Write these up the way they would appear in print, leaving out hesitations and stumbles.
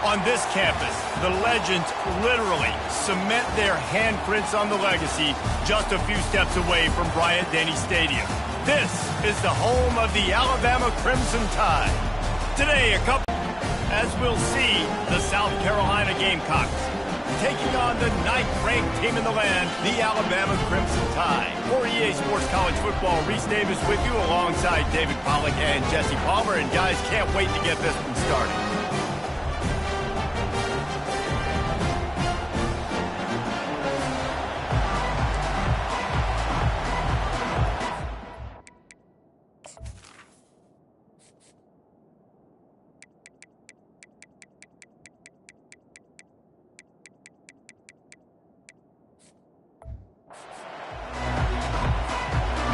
On this campus, the legends literally cement their handprints on the legacy just a few steps away from Bryant-Denny Stadium. This is the home of the Alabama Crimson Tide. Today, as we'll see, the South Carolina Gamecocks taking on the 9th-ranked team in the land, the Alabama Crimson Tide. For EA Sports College Football, Reese Davis with you alongside David Pollack and Jesse Palmer. And guys, can't wait to get this one started.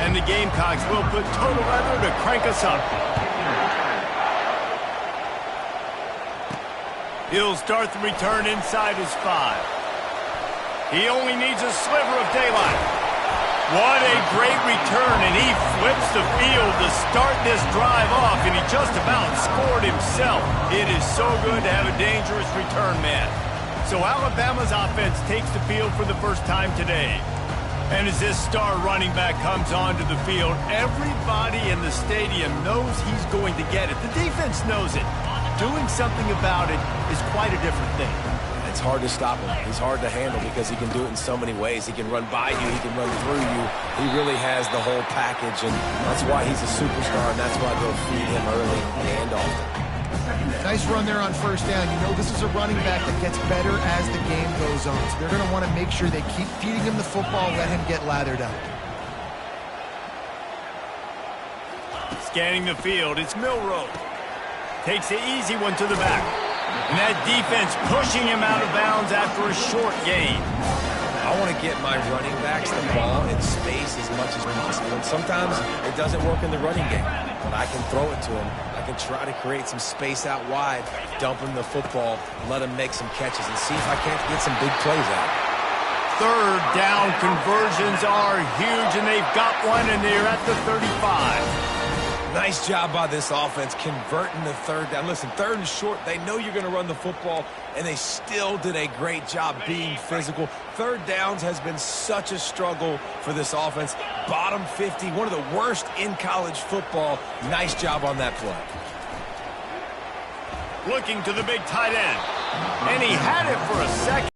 And the Gamecocks will put total leather to crank us up. He'll start the return inside his 5. He only needs a sliver of daylight. What a great return, and he flips the field to start this drive off, and he just about scored himself. It is so good to have a dangerous return man. So Alabama's offense takes the field for the first time today. And as this star running back comes onto the field, everybody in the stadium knows he's going to get it. The defense knows it. Doing something about it is quite a different thing. It's hard to stop him. He's hard to handle because he can do it in so many ways. He can run by you. He can run through you. He really has the whole package, and that's why he's a superstar, and that's why they'll feed him early and often. Nice run there on first down. You know, this is a running back that gets better as the game goes on. So they're going to want to make sure they keep feeding him the football, let him get lathered up. Scanning the field, it's Milroe. Takes the easy one to the back. And that defense pushing him out of bounds after a short gain. I want to get my running backs the ball in space as much as possible. And sometimes it doesn't work in the running game, but I can throw it to him. I can try to create some space out wide, dump him the football, let him make some catches, and see if I can't get some big plays out. Third down conversions are huge, and they've got one, and they're at the 35. Nice job by this offense converting the third down. Listen, third and short, they know you're going to run the football, and they still did a great job being physical. Third downs has been such a struggle for this offense. Bottom 50, one of the worst in college football. Nice job on that play. Looking to the big tight end, and he had it for a second.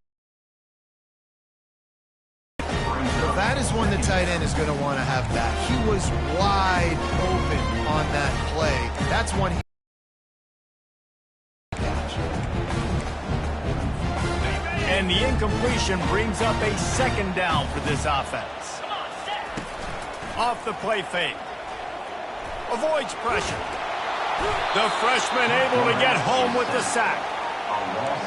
That is one the tight end is going to want to have back. He was wide open on that play. That's one he... And the incompletion brings up a second down for this offense. Off the play fake. Avoids pressure. The freshman able to get home with the sack.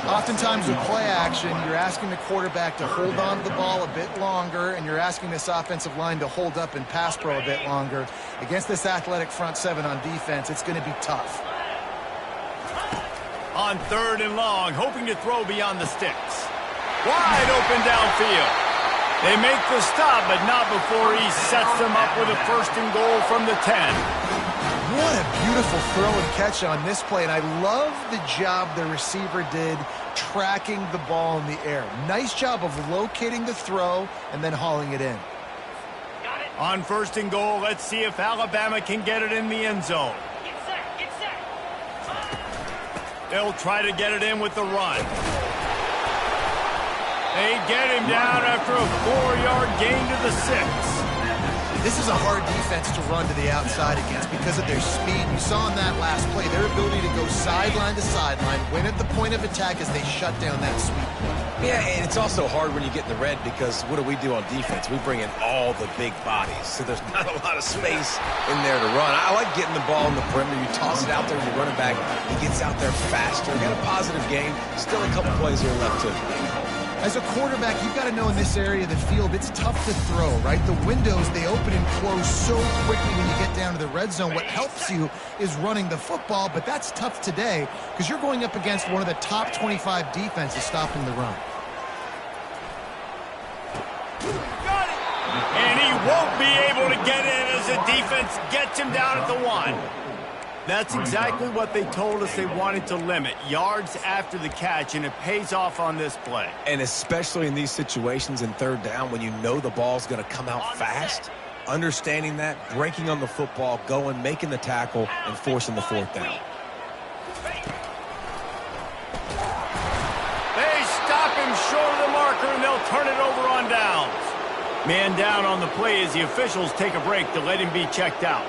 Oftentimes with play action, you're asking the quarterback to hold on to the ball a bit longer, and you're asking this offensive line to hold up and pass pro a bit longer. Against this athletic front seven on defense, it's going to be tough. On third and long, hoping to throw beyond the sticks. Wide open downfield. They make the stop, but not before he sets them up with a first and goal from the 10. What a beautiful throw and catch on this play, and I love the job the receiver did tracking the ball in the air. Nice job of locating the throw and then hauling it in. On first and goal, let's see if Alabama can get it in the end zone. Get set. They'll try to get it in with the run. They get him down after a 4-yard gain to the 6. This is a hard defense to run to the outside against because of their speed. You saw in that last play their ability to go sideline to sideline, win at the point of attack as they shut down that sweep. Yeah, and it's also hard when you get in the red because what do we do on defense? We bring in all the big bodies, so there's not a lot of space in there to run. I like getting the ball in the perimeter. You toss it out there, you run it back. He gets out there faster. Got a positive game. Still a couple plays here left too. As a quarterback, you've got to know in this area of the field, it's tough to throw, right? The windows, they open and close so quickly when you get down to the red zone. What helps you is running the football, but that's tough today because you're going up against one of the top 25 defenses stopping the run. Got it! And he won't be able to get in as the defense gets him down at the 1. That's exactly what they told us they wanted to limit, yards after the catch, and it pays off on this play. And especially in these situations in third down when you know the ball's going to come out fast, understanding that, breaking on the football, going, making the tackle, and forcing the fourth down. They stop him short of the marker, and they'll turn it over on downs. Man down on the play as the officials take a break to let him be checked out.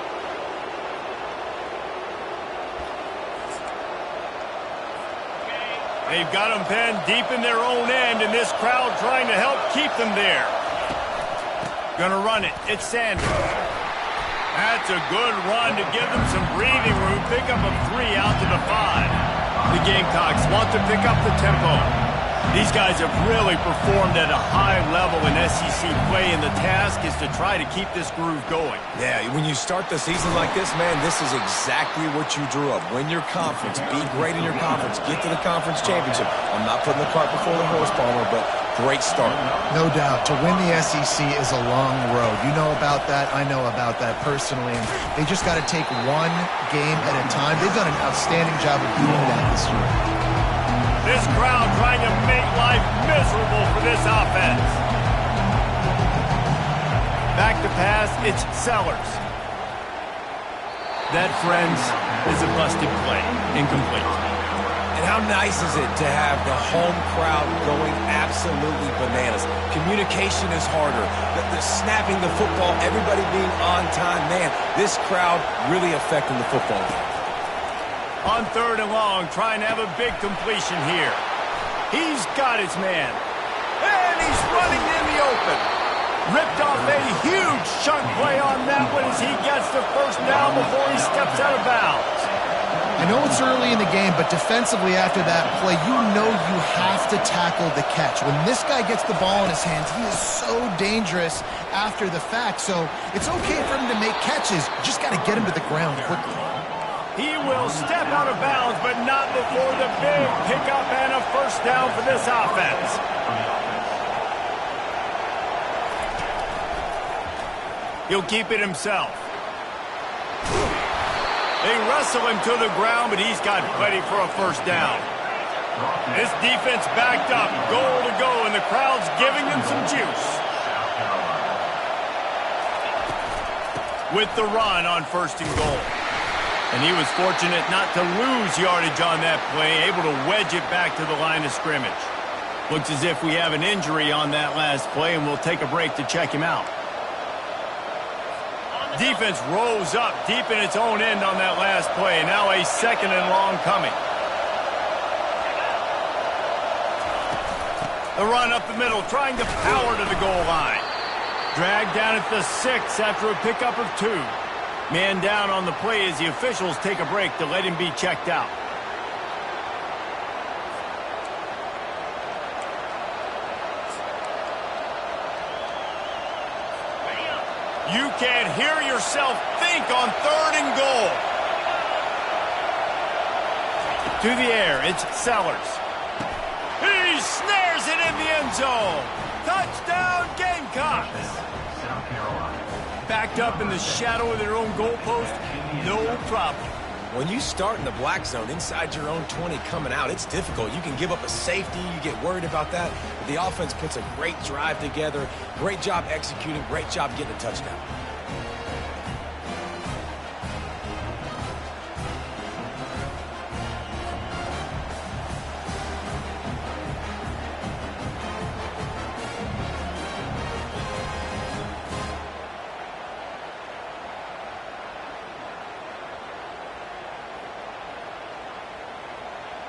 They've got him pinned deep in their own end, and this crowd trying to help keep them there. Gonna run it. It's Sanders. That's a good run to give them some breathing room. Pick up a 3 out to the 5. The Gamecocks want to pick up the tempo. These guys have really performed at a high level in SEC play, and the task is to try to keep this groove going. Yeah, when you start the season like this, man, this is exactly what you drew up. Win your conference, be great in your conference, get to the conference championship. I'm not putting the cart before the horse, Palmer, but great start. No doubt. To win the SEC is a long road. You know about that. I know about that personally. And they just got to take one game at a time. They've done an outstanding job of doing that this year. This crowd trying to make life miserable for this offense. Back to pass, it's Sellers. That, friends, is a busted play. Incomplete. And how nice is it to have the home crowd going absolutely bananas? Communication is harder. The snapping the football, everybody being on time. Man, this crowd really affecting the football game. On 3rd and long, trying to have a big completion here. He's got his man. And he's running in the open. Ripped off a huge chunk play on that one as he gets the first down before he steps out of bounds. I know it's early in the game, but defensively after that play, you know you have to tackle the catch. When this guy gets the ball in his hands, he is so dangerous after the fact. So it's okay for him to make catches. You just got to get him to the ground quickly. He will step out of bounds, but not before the big pickup and a first down for this offense. He'll keep it himself. They wrestle him to the ground, but he's got plenty for a first down. This defense backed up, goal to go, and the crowd's giving them some juice. With the run on 1st and goal. And he was fortunate not to lose yardage on that play, able to wedge it back to the line of scrimmage. Looks as if we have an injury on that last play, and we'll take a break to check him out. Defense rose up deep in its own end on that last play. Now a 2nd and long coming. The run up the middle, trying to power to the goal line. Dragged down at the 6 after a pickup of 2. Man down on the play as the officials take a break to let him be checked out. You can hear yourself think on 3rd and goal. To the air, it's Sellers. He snares it in the end zone. Touchdown, Gamecocks. Backed up in the shadow of their own goalpost, no problem. When you start in the black zone inside your own 20 coming out, it's difficult. You can give up a safety. You get worried about that. But the offense puts a great drive together. Great job executing. Great job getting a touchdown.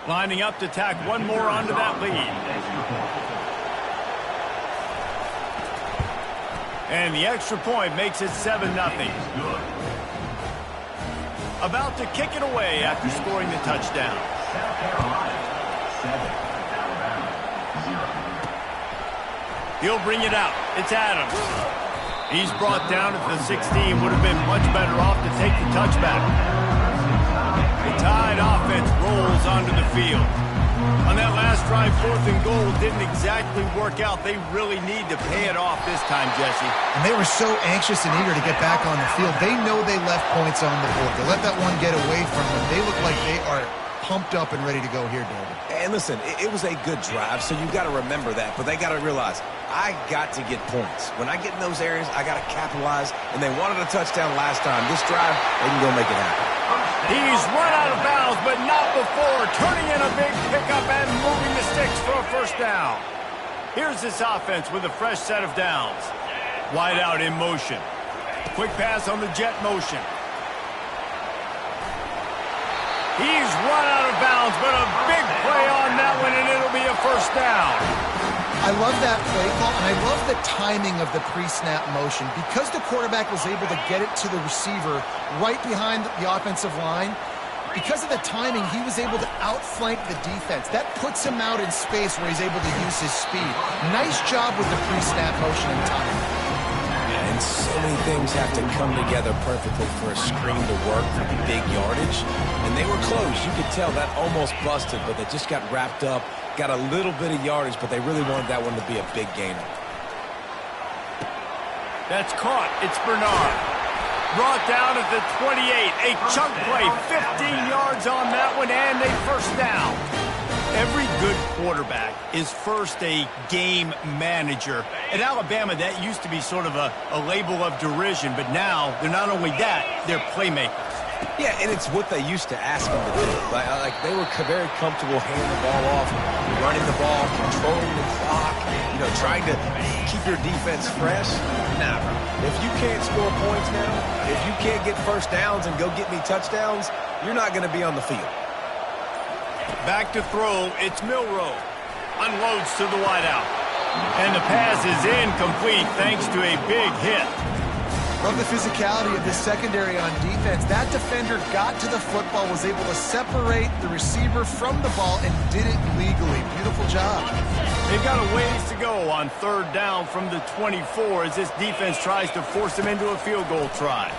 Lining up to tack one more onto that lead. And the extra point makes it 7-0. About to kick it away after scoring the touchdown. He'll bring it out. It's Adams. He's brought down at the 16. Would have been much better off to take the touchback. The Tide offense rolls onto the field. On that last try 4th and goal didn't exactly work out. They really need to pay it off this time, Jesse. And they were so anxious and eager to get back on the field. They know they left points on the board. To let that one get away from them, they look like they are pumped up and ready to go here, David. And listen, it was a good drive, so you got to remember that. But they got to realize, I got to get points. When I get in those areas, I got to capitalize. And they wanted a touchdown last time. This drive, they can go make it happen. He's run out of bounds, but not before. Turning in a big pickup and moving the sticks for a first down. Here's this offense with a fresh set of downs. Wide out in motion. Quick pass on the jet motion. He's run out of bounds, but a big play on that one, and it'll be a first down. I love that play call, and I love the timing of the pre-snap motion. Because the quarterback was able to get it to the receiver right behind the offensive line, because of the timing, he was able to outflank the defense. That puts him out in space where he's able to use his speed. Nice job with the pre-snap motion and timing. And so many things have to come together perfectly for a screen to work for big yardage. And they were close. You could tell that almost busted, but they just got wrapped up, got a little bit of yardage, but they really wanted that one to be a big gainer. That's caught. It's Bernard. Brought down at the 28. A chunk play, 15 yards on that one, and a first down. Every good quarterback is first a game manager. At Alabama, that used to be sort of a label of derision, but now they're not only that, they're playmakers. Yeah, and it's what they used to ask them to do. Like they were very comfortable handing the ball off, running the ball, controlling the clock, trying to keep your defense fresh. Nah, bro. If you can't score points now, if you can't get first downs and go get me touchdowns, you're not going to be on the field. Back to throw, it's Milroe. Unloads to the wideout. And the pass is incomplete thanks to a big hit. Love the physicality of this secondary on defense. That defender got to the football, was able to separate the receiver from the ball, and did it legally. Beautiful job. They've got a ways to go on 3rd down from the 24 as this defense tries to force them into a field goal try.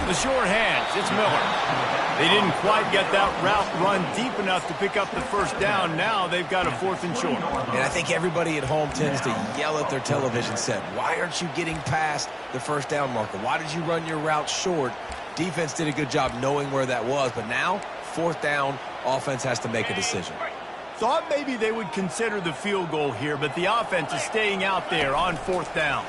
The short hands, it's Miller. They didn't quite get that route run deep enough to pick up the first down. Now they've got a 4th and short. And I think everybody at home tends to yell at their television set. Why aren't you getting past the first down marker? Why did you run your route short? Defense did a good job knowing where that was, but now 4th down, offense has to make a decision. Thought maybe they would consider the field goal here, but the offense is staying out there on 4th down.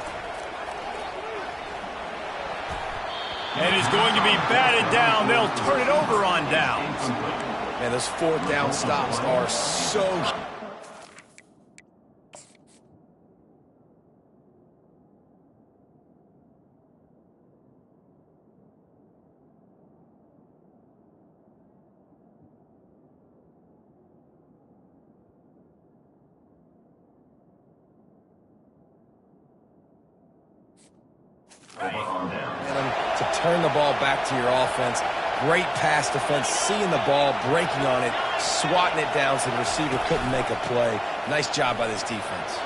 And is going to be batted down. They'll turn it over on downs. Man, those 4th down stops are so... to turn the ball back to your offense. Great pass defense, seeing the ball, breaking on it, swatting it down so the receiver couldn't make a play. Nice job by this defense.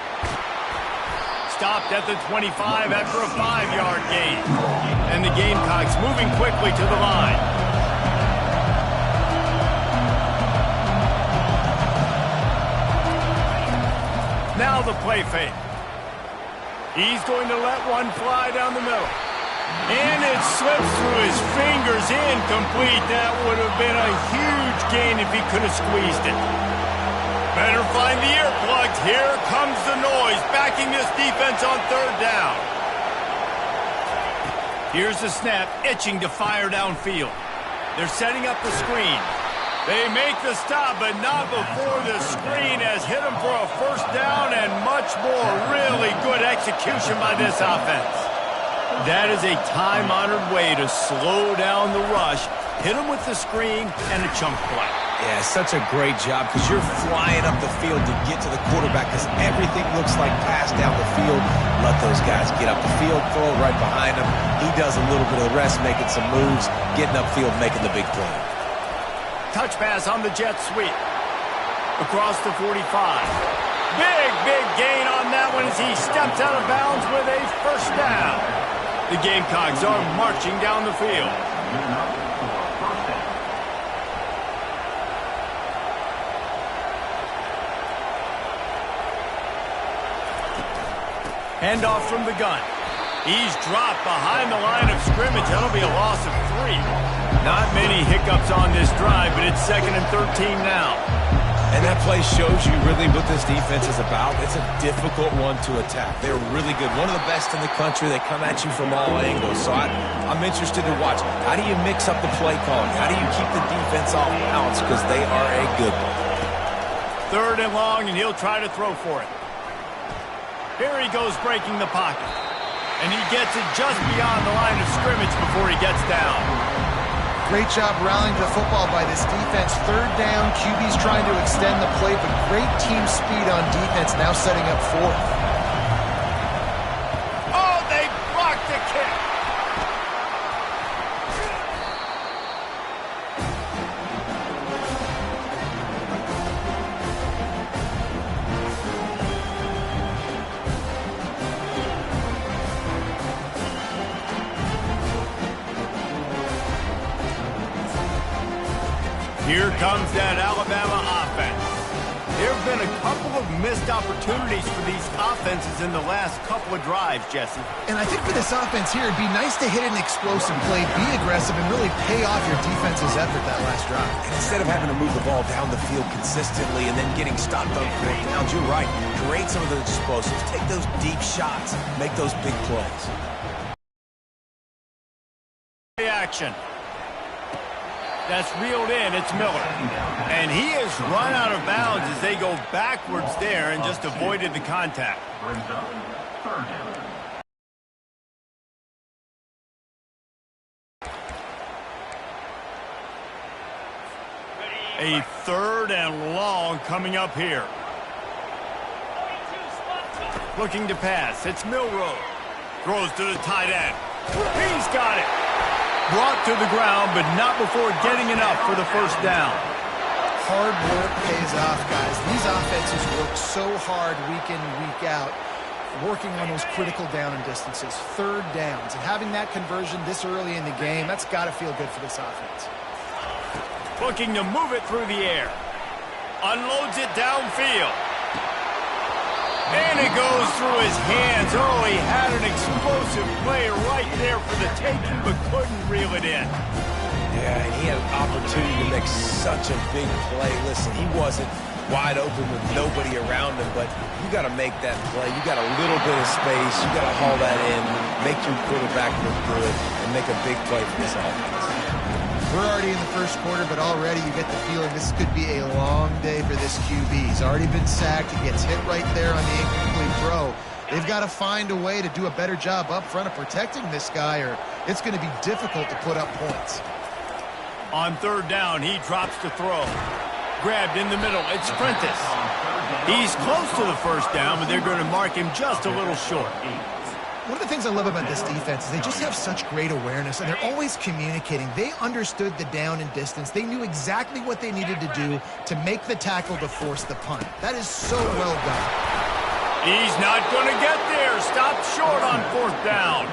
Stopped at the 25 after a 5-yard gain. And the Gamecocks moving quickly to the line. Now the play fake. He's going to let one fly down the middle. And it slips through his fingers, incomplete. That would have been a huge gain if he could have squeezed it. Better find the earplugs. Here comes the noise, backing this defense on 3rd down. Here's the snap, itching to fire downfield. They're setting up the screen. They make the stop, but not before the screen has hit them for a first down and much more. Really good execution by this offense. That is a time-honored way to slow down the rush, hit them with the screen, and a chunk play. Yeah, such a great job because you're flying up the field to get to the quarterback because everything looks like pass down the field. Let those guys get up the field, throw it right behind him. He does a little bit of the rest, making some moves, getting upfield, making the big play. Touch pass on the jet sweep. Across the 45. Big gain on that one as he steps out of bounds with a first down. The Gamecocks are marching down the field. Handoff from the gun. He's dropped behind the line of scrimmage. That'll be a loss of 3. Not many hiccups on this drive, but it's 2nd and 13 now. And that play shows you really what this defense is about. It's a difficult one to attack. They're really good. One of the best in the country. They come at you from all angles. So I'm interested to watch. How do you mix up the play calling? How do you keep the defense off balance? Because they are a good one. 3rd and long, and he'll try to throw for it. Here he goes breaking the pocket. And he gets it just beyond the line of scrimmage before he gets down. Great job rallying to the football by this defense. 3rd down, QB's trying to extend the play, but great team speed on defense, now setting up 4th. Oh, they blocked the kick. Here comes that Alabama offense. There have been a couple of missed opportunities for these offenses in the last couple of drives, Jesse. And I think for this offense here, it'd be nice to hit an explosive play, be aggressive, and really pay off your defense's effort that last drive. And instead of having to move the ball down the field consistently and then getting stopped on 4th downs, you're right. Create some of those explosives. Take those deep shots. Make those big plays. Reaction. That's reeled in. It's Miller. And he has run out of bounds as they go backwards there and just avoided the contact. A 3rd and long coming up here. Looking to pass. It's Milroe. Throws to the tight end. He's got it. Brought to the ground, but not before getting enough for the 1st down. Hard work pays off, guys. These offenses work so hard week in and week out, working on those critical down and distances, 3rd downs. And having that conversion this early in the game, that's got to feel good for this offense. Looking to move it through the air. Unloads it downfield. And it goes through his hands. Oh, he had an explosive play right there for the taking, but couldn't reel it in. Yeah, and he had an opportunity to make such a big play. Listen, he wasn't wide open with nobody around him, but you got to make that play. You got a little bit of space. You got to haul that in, make your quarterback look good, and make a big play for this offense. We're already in the 1st quarter, but already you get the feeling this could be a long day for this QB. He's already been sacked. He gets hit right there on the incomplete throw. They've got to find a way to do a better job up front of protecting this guy, or it's going to be difficult to put up points. On 3rd down, he drops to throw. Grabbed in the middle. It's Prentice. He's close to the 1st down, but they're going to mark him just a little short. One of the things I love about this defense is they just have such great awareness, and they're always communicating. They understood the down and distance. They knew exactly what they needed to do to make the tackle to force the punt. That is so well done. He's not going to get there. Stopped short on 4th down.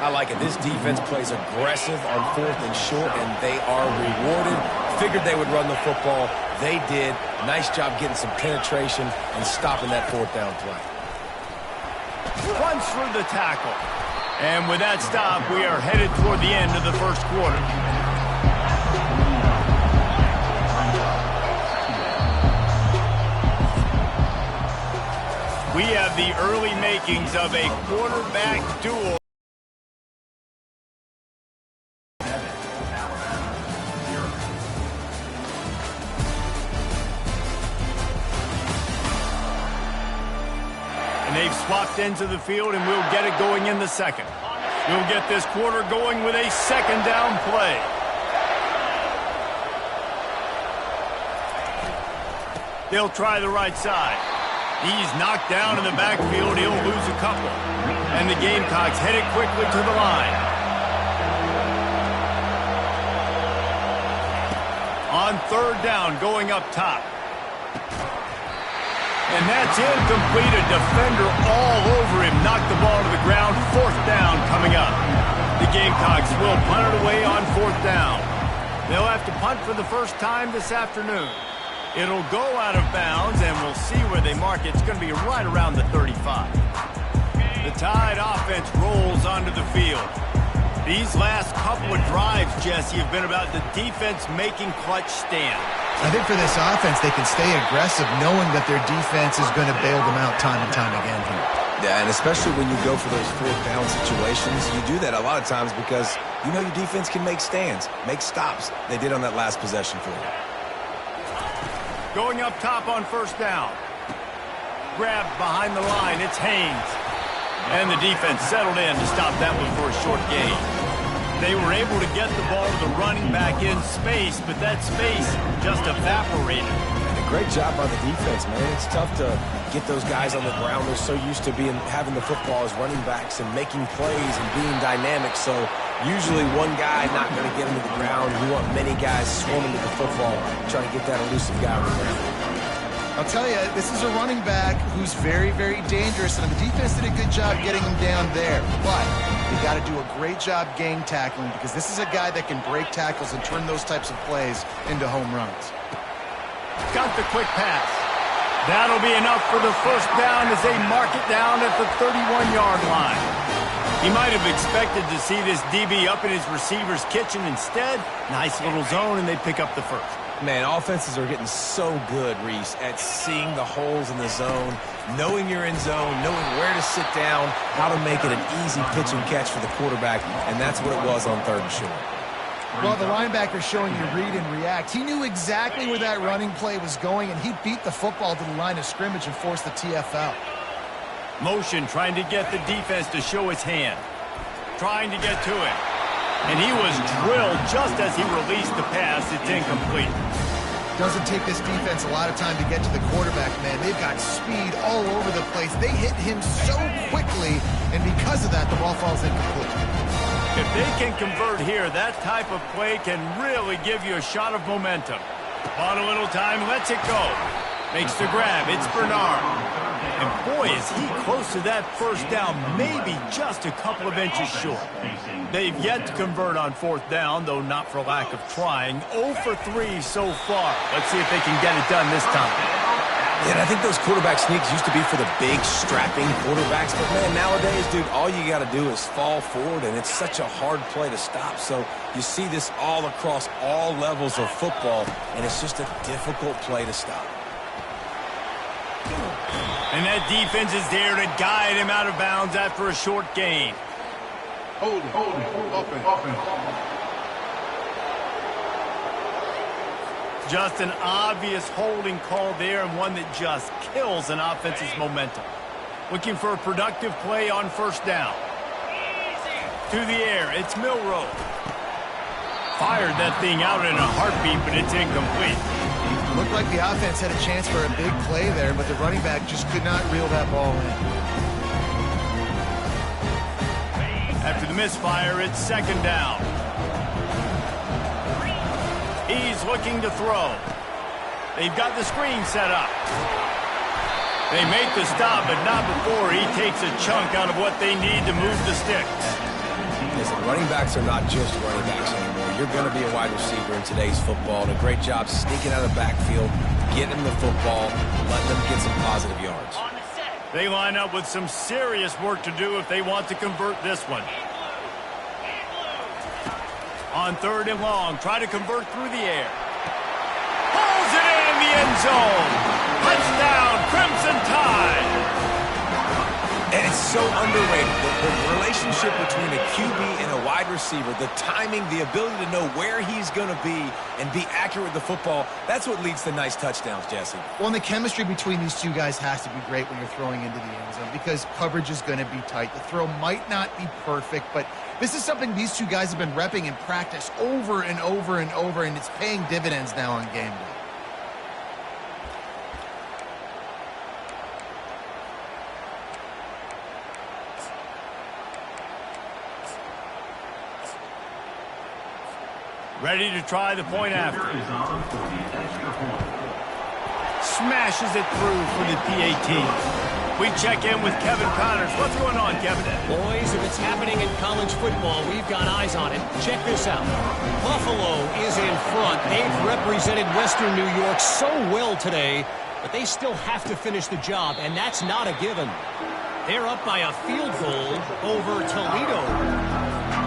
I like it. This defense plays aggressive on 4th and short, and they are rewarded. Figured they would run the football. They did. Nice job getting some penetration and stopping that 4th down play. Runs through the tackle. And with that stop, we are headed toward the end of the 1st quarter. We have the early makings of a quarterback duel. And they've swapped ends of the field, and we'll get it going in the 2nd. We'll get this quarter going with a 2nd down play. They'll try the right side. He's knocked down in the backfield. He'll lose a couple. And the Gamecocks headed quickly to the line. On 3rd down, going up top. And that's incomplete. A defender all over him. Knocked the ball to the ground. 4th down coming up. The Gamecocks will punt it away on 4th down. They'll have to punt for the first time this afternoon. It'll go out of bounds, and we'll see where they mark it. It's going to be right around the 35. The Tide offense rolls onto the field. These last couple of drives, Jesse, have been about the defense making clutch stands. I think for this offense, they can stay aggressive knowing that their defense is going to bail them out time and time again here. Yeah, and especially when you go for those fourth down situations, you do that a lot of times because you know your defense can make stands, make stops. They did on that last possession for you. Going up top on first down. Grabbed behind the line, it's Haynes. And the defense settled in to stop that one for a short gain. They were able to get the ball to the running back in space, but that space just evaporated. And a great job by the defense, man. It's tough to get those guys on the ground. They're so used to having the football as running backs and making plays and being dynamic. So usually one guy not going to get into the ground. You want many guys swarming to the football, trying to get that elusive guy on the ground. I'll tell you, this is a running back who's very, very dangerous, and the defense did a good job getting him down there. But you got to do a great job gang tackling because this is a guy that can break tackles and turn those types of plays into home runs. Got the quick pass. That'll be enough for the first down as they mark it down at the 31-yard line. He might have expected to see this DB up in his receiver's kitchen. Instead, nice little zone, and they pick up the first. Man, offenses are getting so good, Reese, at seeing the holes in the zone, knowing you're in zone, knowing where to sit down, how to make it an easy pitch and catch for the quarterback, and that's what it was on third and short. Well, the linebacker's showing you read and react. He knew exactly where that running play was going, and he beat the football to the line of scrimmage and forced the TFL. Motion trying to get the defense to show his hand. Trying to get to it. And he was drilled just as he released the pass. It's incomplete. Doesn't take this defense a lot of time to get to the quarterback, man. They've got speed all over the place. They hit him so quickly, and because of that, the ball falls incomplete. If they can convert here, that type of play can really give you a shot of momentum. On a little time, lets it go. Makes the grab. It's Bernard. And boy, is he close to that first down, maybe just a couple of inches short. They've yet to convert on fourth down, though not for lack of trying. 0 for 3 so far. Let's see if they can get it done this time. Yeah, and I think those quarterback sneaks used to be for the big, strapping quarterbacks. But, man, nowadays, dude, all you got to do is fall forward, and it's such a hard play to stop. So you see this all across all levels of football, and it's just a difficult play to stop. And that defense is there to guide him out of bounds after a short gain. Hold it. Open. Just an obvious holding call there, and one that just kills an offense's momentum. Looking for a productive play on first down. To the air, it's Milroe. Fired that thing out in a heartbeat, but it's incomplete. Looked like the offense had a chance for a big play there, but the running back just could not reel that ball in. After the misfire, it's second down. He's looking to throw. They've got the screen set up. They make the stop, but not before he takes a chunk out of what they need to move the sticks. Listen, running backs are not just running backs anymore. You're going to be a wide receiver in today's football. And a great job sneaking out of the backfield, getting them the football, letting them get some positive yards. They line up with some serious work to do if they want to convert this one. On third and long, try to convert through the air. Pulls it in the end zone. Touchdown, Crimson Tide. And it's so underrated. The relationship between a QB and a wide receiver, the timing, the ability to know where he's going to be and be accurate with the football, that's what leads to nice touchdowns, Jesse. Well, and the chemistry between these two guys has to be great when you're throwing into the end zone because coverage is going to be tight. The throw might not be perfect, but this is something these two guys have been repping in practice over and over and over, and it's paying dividends now on game day. Ready to try the point after. Smashes it through for the PAT. We check in with Kevin Connors. What's going on, Kevin? Boys, if it's happening in college football, we've got eyes on it. Check this out. Buffalo is in front. They've represented Western New York so well today, but they still have to finish the job, and that's not a given. They're up by a field goal over Toledo.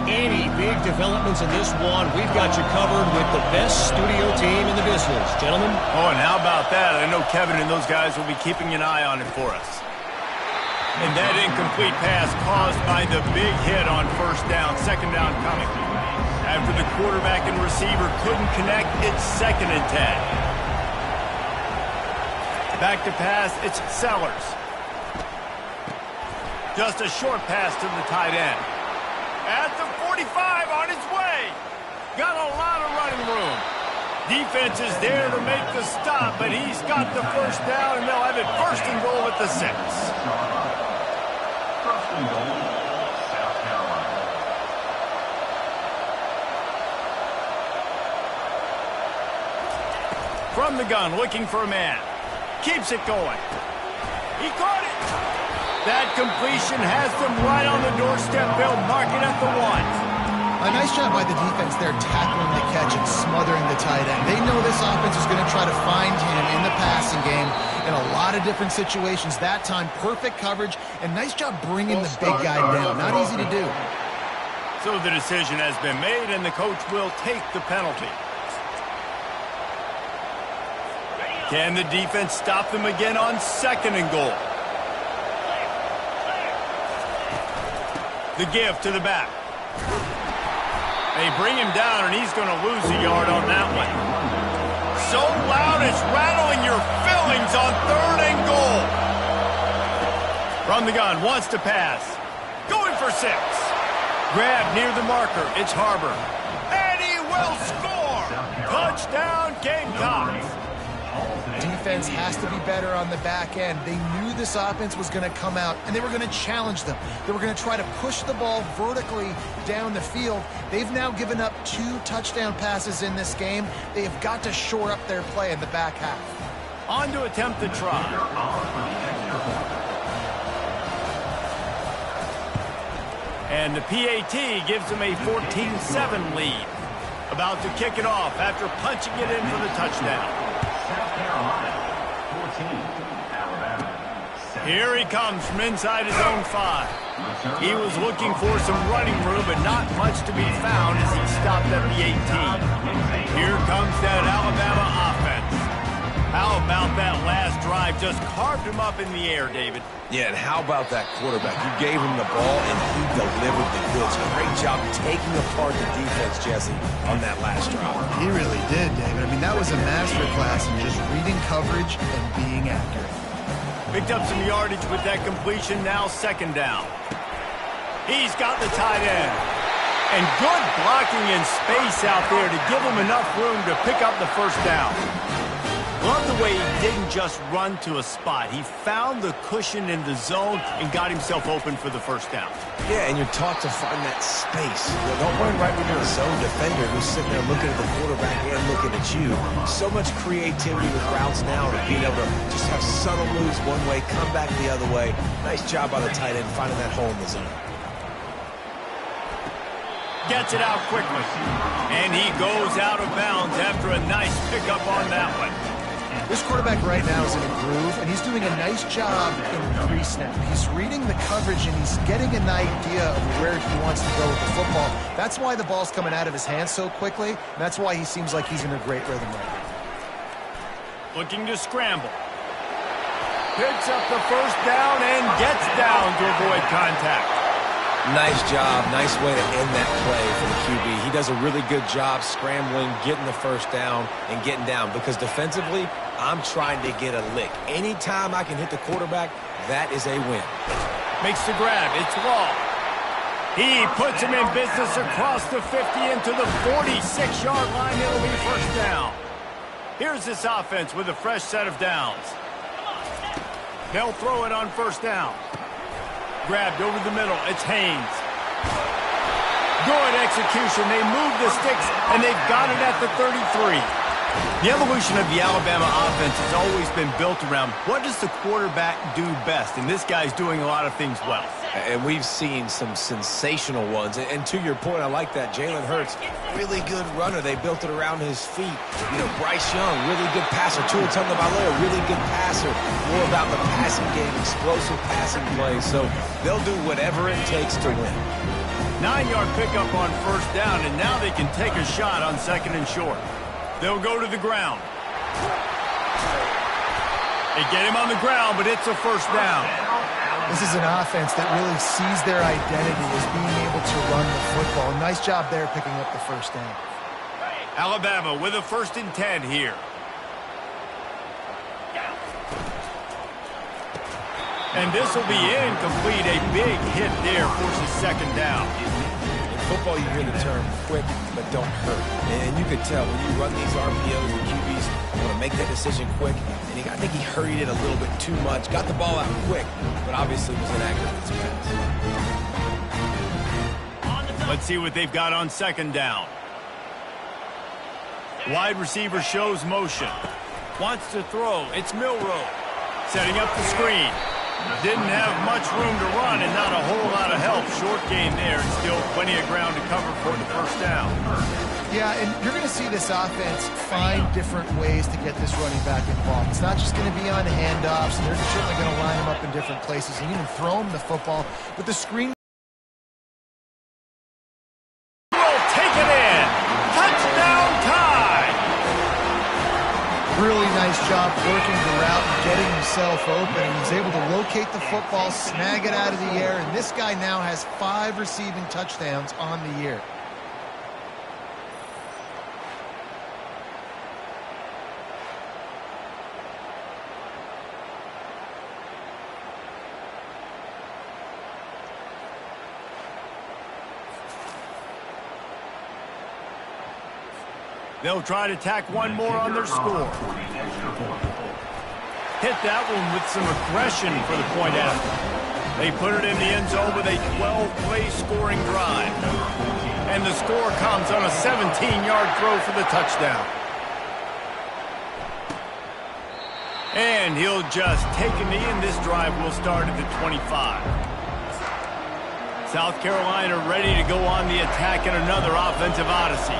Any big developments in this one, we've got you covered with the best studio team in the business. Gentlemen? Oh, and how about that? I know Kevin and those guys will be keeping an eye on it for us. And that incomplete pass caused by the big hit on first down, second down coming. After the quarterback and receiver couldn't connect, it's 2nd and 10. Back to pass, it's Sellers. Just a short pass to the tight end. At the 45, on his way. Got a lot of running room. Defense is there to make the stop, but he's got the first down, and they'll have it 1st and goal at the 6. 1st and goal, South Carolina. From the gun, looking for a man. Keeps it going. He caught it. That completion has them right on the doorstep. They'll mark it at the 1. A nice job by the defense there tackling the catch and smothering the tight end. They know this offense is going to try to find him in the passing game in a lot of different situations. That time, perfect coverage, and nice job bringing the big guy down. Not easy to do. So the decision has been made, and the coach will take the penalty. Can the defense stop them again on 2nd and goal? The give to the back. They bring him down, and he's going to lose a yard on that one. So loud it's rattling your fillings on 3rd and goal. From the gun, wants to pass. Going for 6. Grab near the marker. It's Harbor. And he will score. Touchdown, Gamecocks. Defense has to be better on the back end. They knew this offense was going to come out, and they were going to challenge them. They were going to try to push the ball vertically down the field. They've now given up 2 touchdown passes in this game. They have got to shore up their play in the back half. On to attempt the try. And the PAT gives them a 14-7 lead. About to kick it off after punching it in for the touchdown. South Carolina, 14, Alabama. Here he comes from inside his own 5. He was looking for some running room, but not much to be found as he stopped at the 18. Here comes that Alabama offense. How about that last drive? Just carved him up in the air, David. Yeah, and how about that quarterback? You gave him the ball, and he delivered the goods. Great job taking apart the defense, Jesse, on that last drive. He really did, David. I mean, that was a masterclass in just reading coverage and being accurate. Picked up some yardage with that completion, now 2nd down. He's got the tight end. And good blocking in space out there to give him enough room to pick up the first down. Love the way he didn't just run to a spot. He found the cushion in the zone and got himself open for the first down. Yeah, and you're taught to find that space. Don't run right into a zone defender who's sitting there looking at the quarterback and looking at you. So much creativity with routes now to being able to just have subtle moves one way, come back the other way. Nice job by the tight end finding that hole in the zone. Gets it out quickly. And he goes out of bounds after a nice pickup on that one. This quarterback right now is in a groove, and he's doing a nice job in pre-snap. He's reading the coverage, and he's getting an idea of where he wants to go with the football. That's why the ball's coming out of his hands so quickly, and that's why he seems like he's in a great rhythm right now. Looking to scramble. Picks up the first down and gets down to avoid contact. Nice job. Nice way to end that play for the QB. He does a really good job scrambling, getting the first down, and getting down. Because defensively, I'm trying to get a lick. Anytime I can hit the quarterback, that is a win. Makes the grab. It's Law. He puts him in business across the 50 into the 46-yard line. It'll be first down. Here's this offense with a fresh set of downs. They'll throw it on first down. Grabbed over the middle. It's Haynes. Good execution. They move the sticks, and they've got it at the 33. The evolution of the Alabama offense has always been built around what does the quarterback do best, and this guy's doing a lot of things well. And we've seen some sensational ones. And to your point, I like that. Jalen Hurts, really good runner. They built it around his feet. You know, Bryce Young, really good passer. Tua Tagovailoa, really good passer. More about the passing game, explosive passing plays. So they'll do whatever it takes to win. 9-yard pickup on first down, and now they can take a shot on second and short. They'll go to the ground. They get him on the ground, but it's a first down. This is an offense that really sees their identity as being able to run the football. Nice job there picking up the first down. Alabama with a 1st and 10 here. And this will be incomplete. A big hit there forces second down. In football, you hear the term quick but don't hurt. And you could tell when you run these RPOs, the QBs want to make that decision quick. And I think he hurried it a little bit too much. Got the ball out quick, but obviously was inaccurate with his pass. Let's see what they've got on second down. Wide receiver shows motion. Wants to throw. It's Milroe. Setting up the screen. Didn't have much room to run and not a whole lot of help. Short gain there and still plenty of ground to cover for the first down. Yeah, and you're going to see this offense find different ways to get this running back involved. It's not just going to be on handoffs, and they're certainly going to line him up in different places and even throw him the football. But the screen will take it in. Touchdown tie. really nice job working the route and getting himself open. And he's able to locate the football, snag it out of the air, and this guy now has 5 receiving touchdowns on the year. They'll try to tack one more on their score. Hit that one with some aggression for the point after. They put it in the end zone with a 12-play scoring drive. And the score comes on a 17-yard throw for the touchdown. And he'll just take a knee, and this drive will start at the 25. South Carolina ready to go on the attack in another offensive odyssey.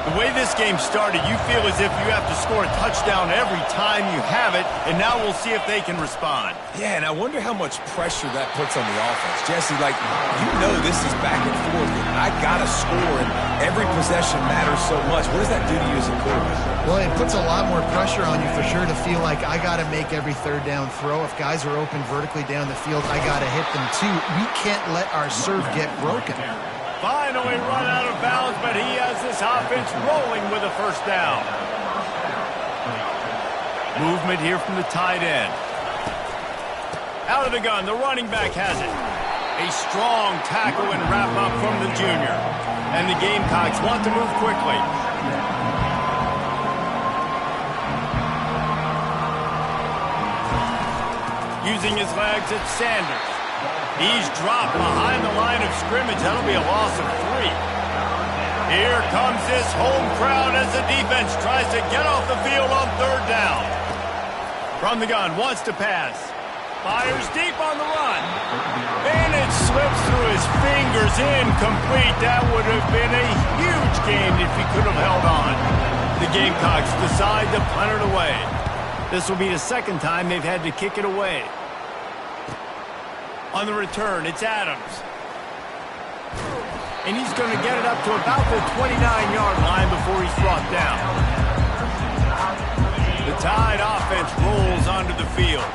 The way this game started, you feel as if you have to score a touchdown every time you have it, and now we'll see if they can respond. Yeah, and I wonder how much pressure that puts on the offense. Jesse, like, you know this is back and forth, and I got to score, and every possession matters so much. What does that do to you as a quarterback? Well, it puts a lot more pressure on you for sure to feel like I got to make every third down throw. If guys are open vertically down the field, I got to hit them too. We can't let our serve get broken. Finally run out of bounds, but he has this offense rolling with a first down. Movement here from the tight end. Out of the gun, the running back has it. A strong tackle and wrap up from the junior. And the Gamecocks want to move quickly. Using his legs, it's Sanders. He's dropped behind the line of scrimmage. That'll be a loss of 3. Here comes this home crowd as the defense tries to get off the field on third down. From the gun, wants to pass. Fires deep on the run. And it slips through his fingers, incomplete. That would have been a huge gain if he could have held on. The Gamecocks decide to punt it away. This will be the second time they've had to kick it away. On the return, it's Adams. And he's going to get it up to about the 29-yard line before he's brought down. The Tide offense rolls onto the field.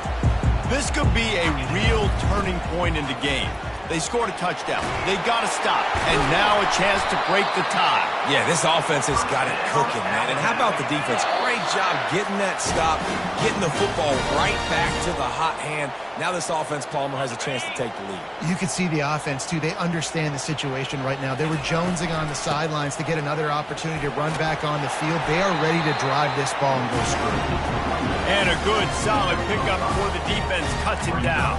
This could be a real turning point in the game. They scored a touchdown. They got to stop. And now a chance to break the tie. Yeah, this offense has got it cooking, man. And how about the defense? Great job getting that stop, getting the football right back to the hot hand. Now this offense, Palmer, has a chance to take the lead. You can see the offense, too. They understand the situation right now. They were jonesing on the sidelines to get another opportunity to run back on the field. They are ready to drive this ball and go score. And a good, solid pickup before the defense cuts him down.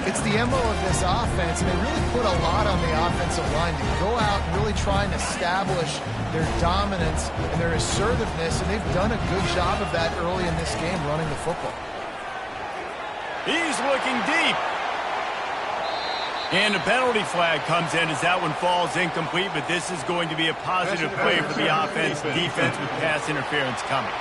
It's the MO of this offense, and they really put a lot on the offensive line to go out and really try and establish their dominance and their assertiveness, and they've done a good job of that early in this game running the football. He's looking deep. And a penalty flag comes in as that one falls incomplete, but this is going to be a positive play for the offense. Defense with pass interference coming.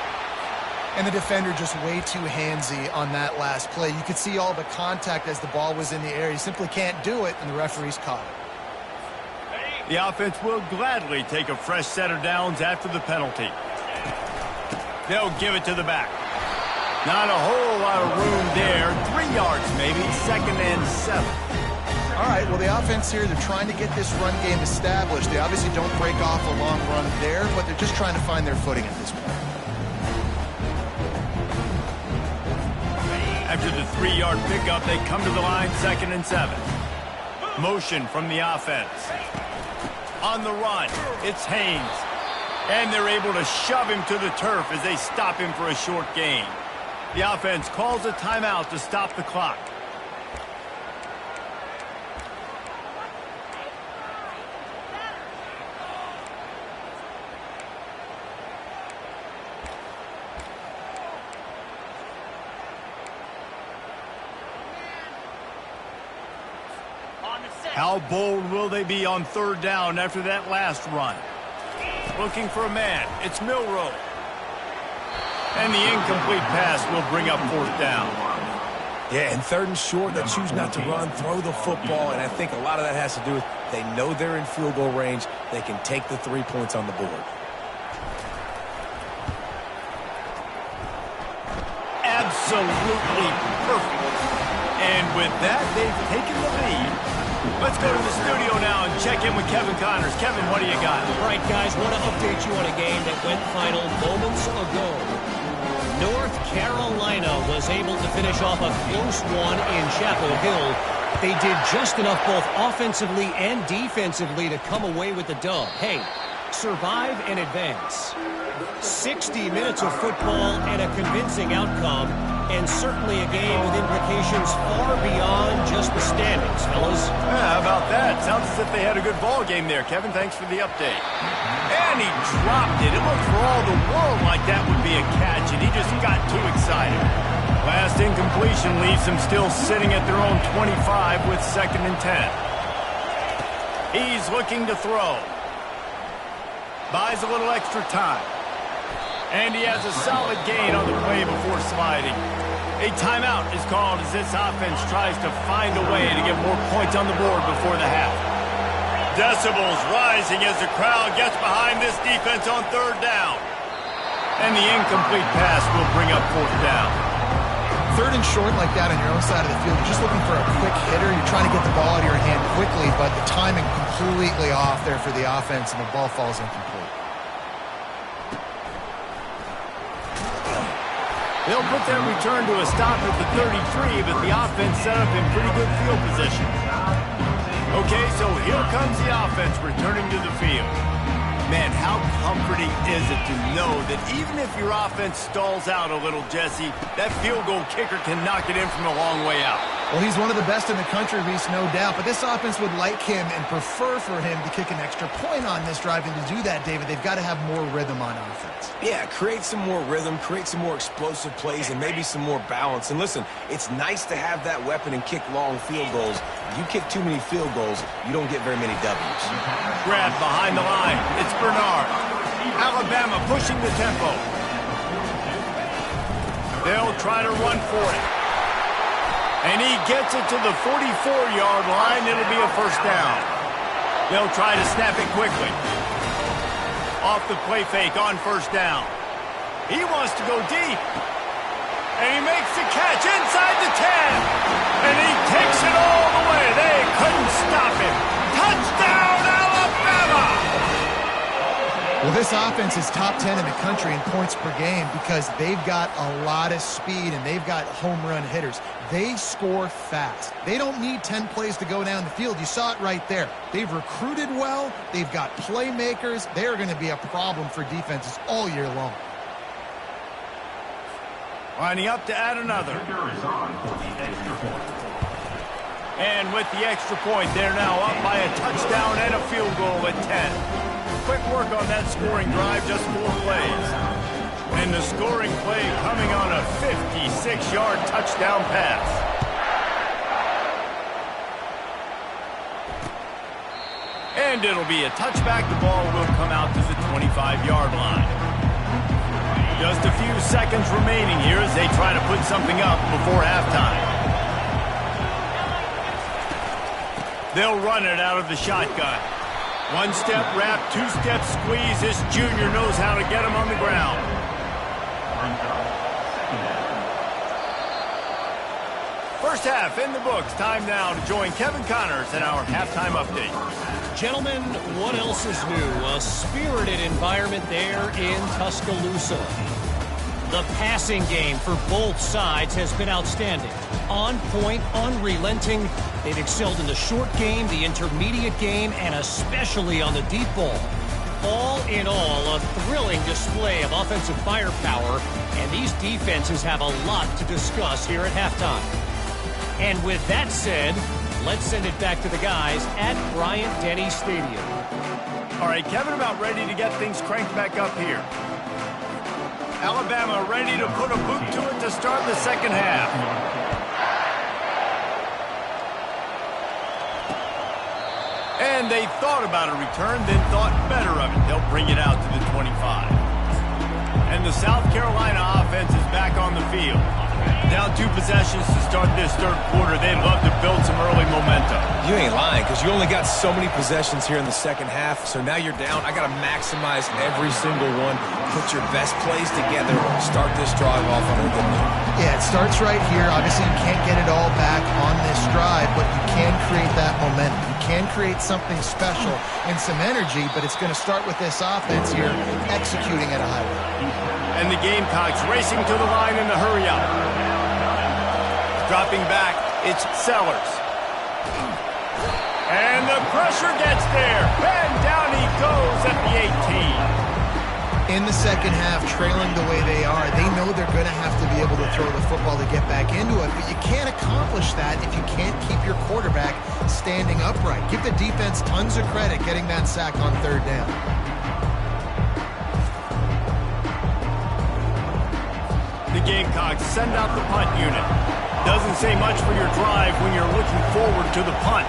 And the defender just way too handsy on that last play. You could see all the contact as the ball was in the air. He simply can't do it, and the referee's caught it. The offense will gladly take a fresh set of downs after the penalty. They'll give it to the back. Not a whole lot of room there. 3 yards maybe, 2nd and 7. All right, well, the offense here, they're trying to get this run game established. They obviously don't break off a long run there, but they're just trying to find their footing at this point. After the 3-yard pickup, they come to the line, 2nd and 7. Motion from the offense. On the run, it's Haynes. And they're able to shove him to the turf as they stop him for a short gain. The offense calls a timeout to stop the clock. How bold will they be on 3rd down after that last run? Looking for a man. It's Milroe. And the incomplete pass will bring up 4th down. Yeah, and 3rd and short, they choose not to run, throw the football, and I think a lot of that has to do with they know they're in field goal range. They can take the 3 points on the board. Absolutely perfect. And with that, they've taken the lead. Let's go to the studio now and check in with Kevin Connors. Kevin, what do you got? All right, guys, want to update you on a game that went final moments ago. North Carolina was able to finish off a close one in Chapel Hill. They did just enough both offensively and defensively to come away with the dub. Hey, survive and advance. 60 minutes of football and a convincing outcome, and certainly a game with implications far beyond just the standings, fellas. How about that? Sounds as if they had a good ball game there. Kevin, thanks for the update. And he dropped it. It looked for all the world like that would be a catch, and he just got too excited. Last incompletion leaves them still sitting at their own 25 with 2nd and 10. He's looking to throw. Buys a little extra time. And he has a solid gain on the play before sliding. A timeout is called as this offense tries to find a way to get more points on the board before the half. Decibels rising as the crowd gets behind this defense on 3rd down. And the incomplete pass will bring up 4th down. 3rd and short like that on your own side of the field, you're just looking for a quick hitter. You're trying to get the ball out of your hand quickly, but the timing completely off there for the offense, and the ball falls incomplete. They'll put that return to a stop at the 33, but the offense set up in pretty good field position. Okay, so here comes the offense returning to the field. Man, how comforting is it to know that even if your offense stalls out a little, Jesse, that field goal kicker can knock it in from a long way out. Well, he's one of the best in the country, Reese, no doubt. But this offense would like him and prefer for him to kick an extra point on this drive. And to do that, David, they've got to have more rhythm on offense. Yeah, create some more rhythm, create some more explosive plays, and maybe some more balance. And listen, it's nice to have that weapon and kick long field goals. If you kick too many field goals, you don't get very many W's. Grab behind the line. It's Bernard. Alabama pushing the tempo. They'll try to run for it. And he gets it to the 44-yard line. It'll be a 1st down. They'll try to snap it quickly. Off the play fake on 1st down. He wants to go deep. And he makes the catch inside the 10. And he takes it all the way. They couldn't stop him. Touchdown, Alabama! Well, this offense is top 10 in the country in points per game because they've got a lot of speed and they've got home run hitters. They score fast. They don't need 10 plays to go down the field. You saw it right there. They've recruited well. They've got playmakers. They're going to be a problem for defenses all year long. Lining up to add another. And with the extra point, they're now up by a touchdown and a field goal at 10. Quick work on that scoring drive, just 4 plays. And the scoring play coming on a 56-yard touchdown pass. And it'll be a touchback. The ball will come out to the 25-yard line. Just a few seconds remaining here as they try to put something up before halftime. They'll run it out of the shotgun. 1-step wrap, 2-step squeeze. This junior knows how to get him on the ground. First half in the books. Time now to join Kevin Connors in our halftime update. Gentlemen, what else is new? A spirited environment there in Tuscaloosa. The passing game for both sides has been outstanding. On point, unrelenting. They've excelled in the short game, the intermediate game, and especially on the deep ball. All in all, a thrilling display of offensive firepower, and these defenses have a lot to discuss here at halftime. And with that said, let's send it back to the guys at Bryant-Denny Stadium. All right, Kevin, about ready to get things cranked back up here. Alabama ready to put a boot to it to start the second half. And they thought about a return, then thought better of it. They'll bring it out to the 25. And the South Carolina offense is back on the field. Down 2 possessions to start this third quarter. They'd love to build some early momentum. You ain't lying, because you only got so many possessions here in the second half, so now you're down. I got to maximize every single one. Put your best plays together. Start this drive off on a good note. Yeah, it starts right here. Obviously, you can't get it all back on this drive, but you can create that momentum. You can create something special and some energy, but it's going to start with this offense here executing at a high level. And the Gamecocks racing to the line in the hurry up. Dropping back, it's Sellers. And the pressure gets there. And down he goes at the 18. In the second half, trailing the way they are, they know they're going to have to be able to throw the football to get back into it, but you can't accomplish that if you can't keep your quarterback standing upright. Give the defense tons of credit getting that sack on third down. The Gamecocks send out the punt unit. Doesn't say much for your drive when you're looking forward to the punt.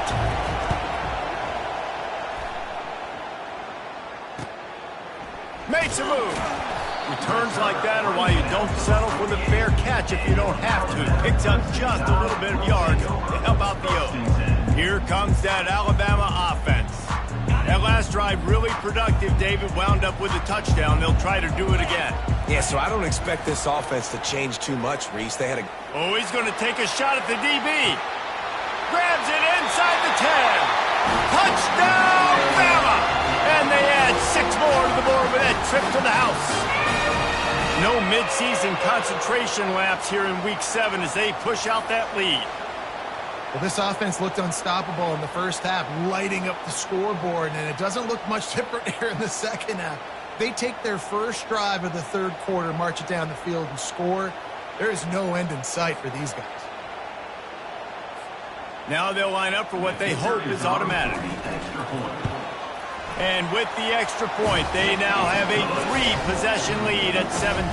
Makes a move. Returns like that are why you don't settle for the fair catch if you don't have to. Picks up just a little bit of yard to help out the O's. Here comes that Alabama offense. That last drive really productive. David wound up with a touchdown. They'll try to do it again. Yeah, so I don't expect this offense to change too much, Reese. They had a... Oh, he's going to take a shot at the DB. Grabs it inside the 10. Touchdown, Bama! And they add 6 more to the board with that trip to the house. No midseason concentration laps here in Week 7 as they push out that lead. Well, this offense looked unstoppable in the first half, lighting up the scoreboard, and it doesn't look much different here in the second half. They take their first drive of the third quarter, march it down the field, and score. There is no end in sight for these guys. Now they'll line up for what they hope is automatic. And with the extra point, they now have a 3-possession lead at 17.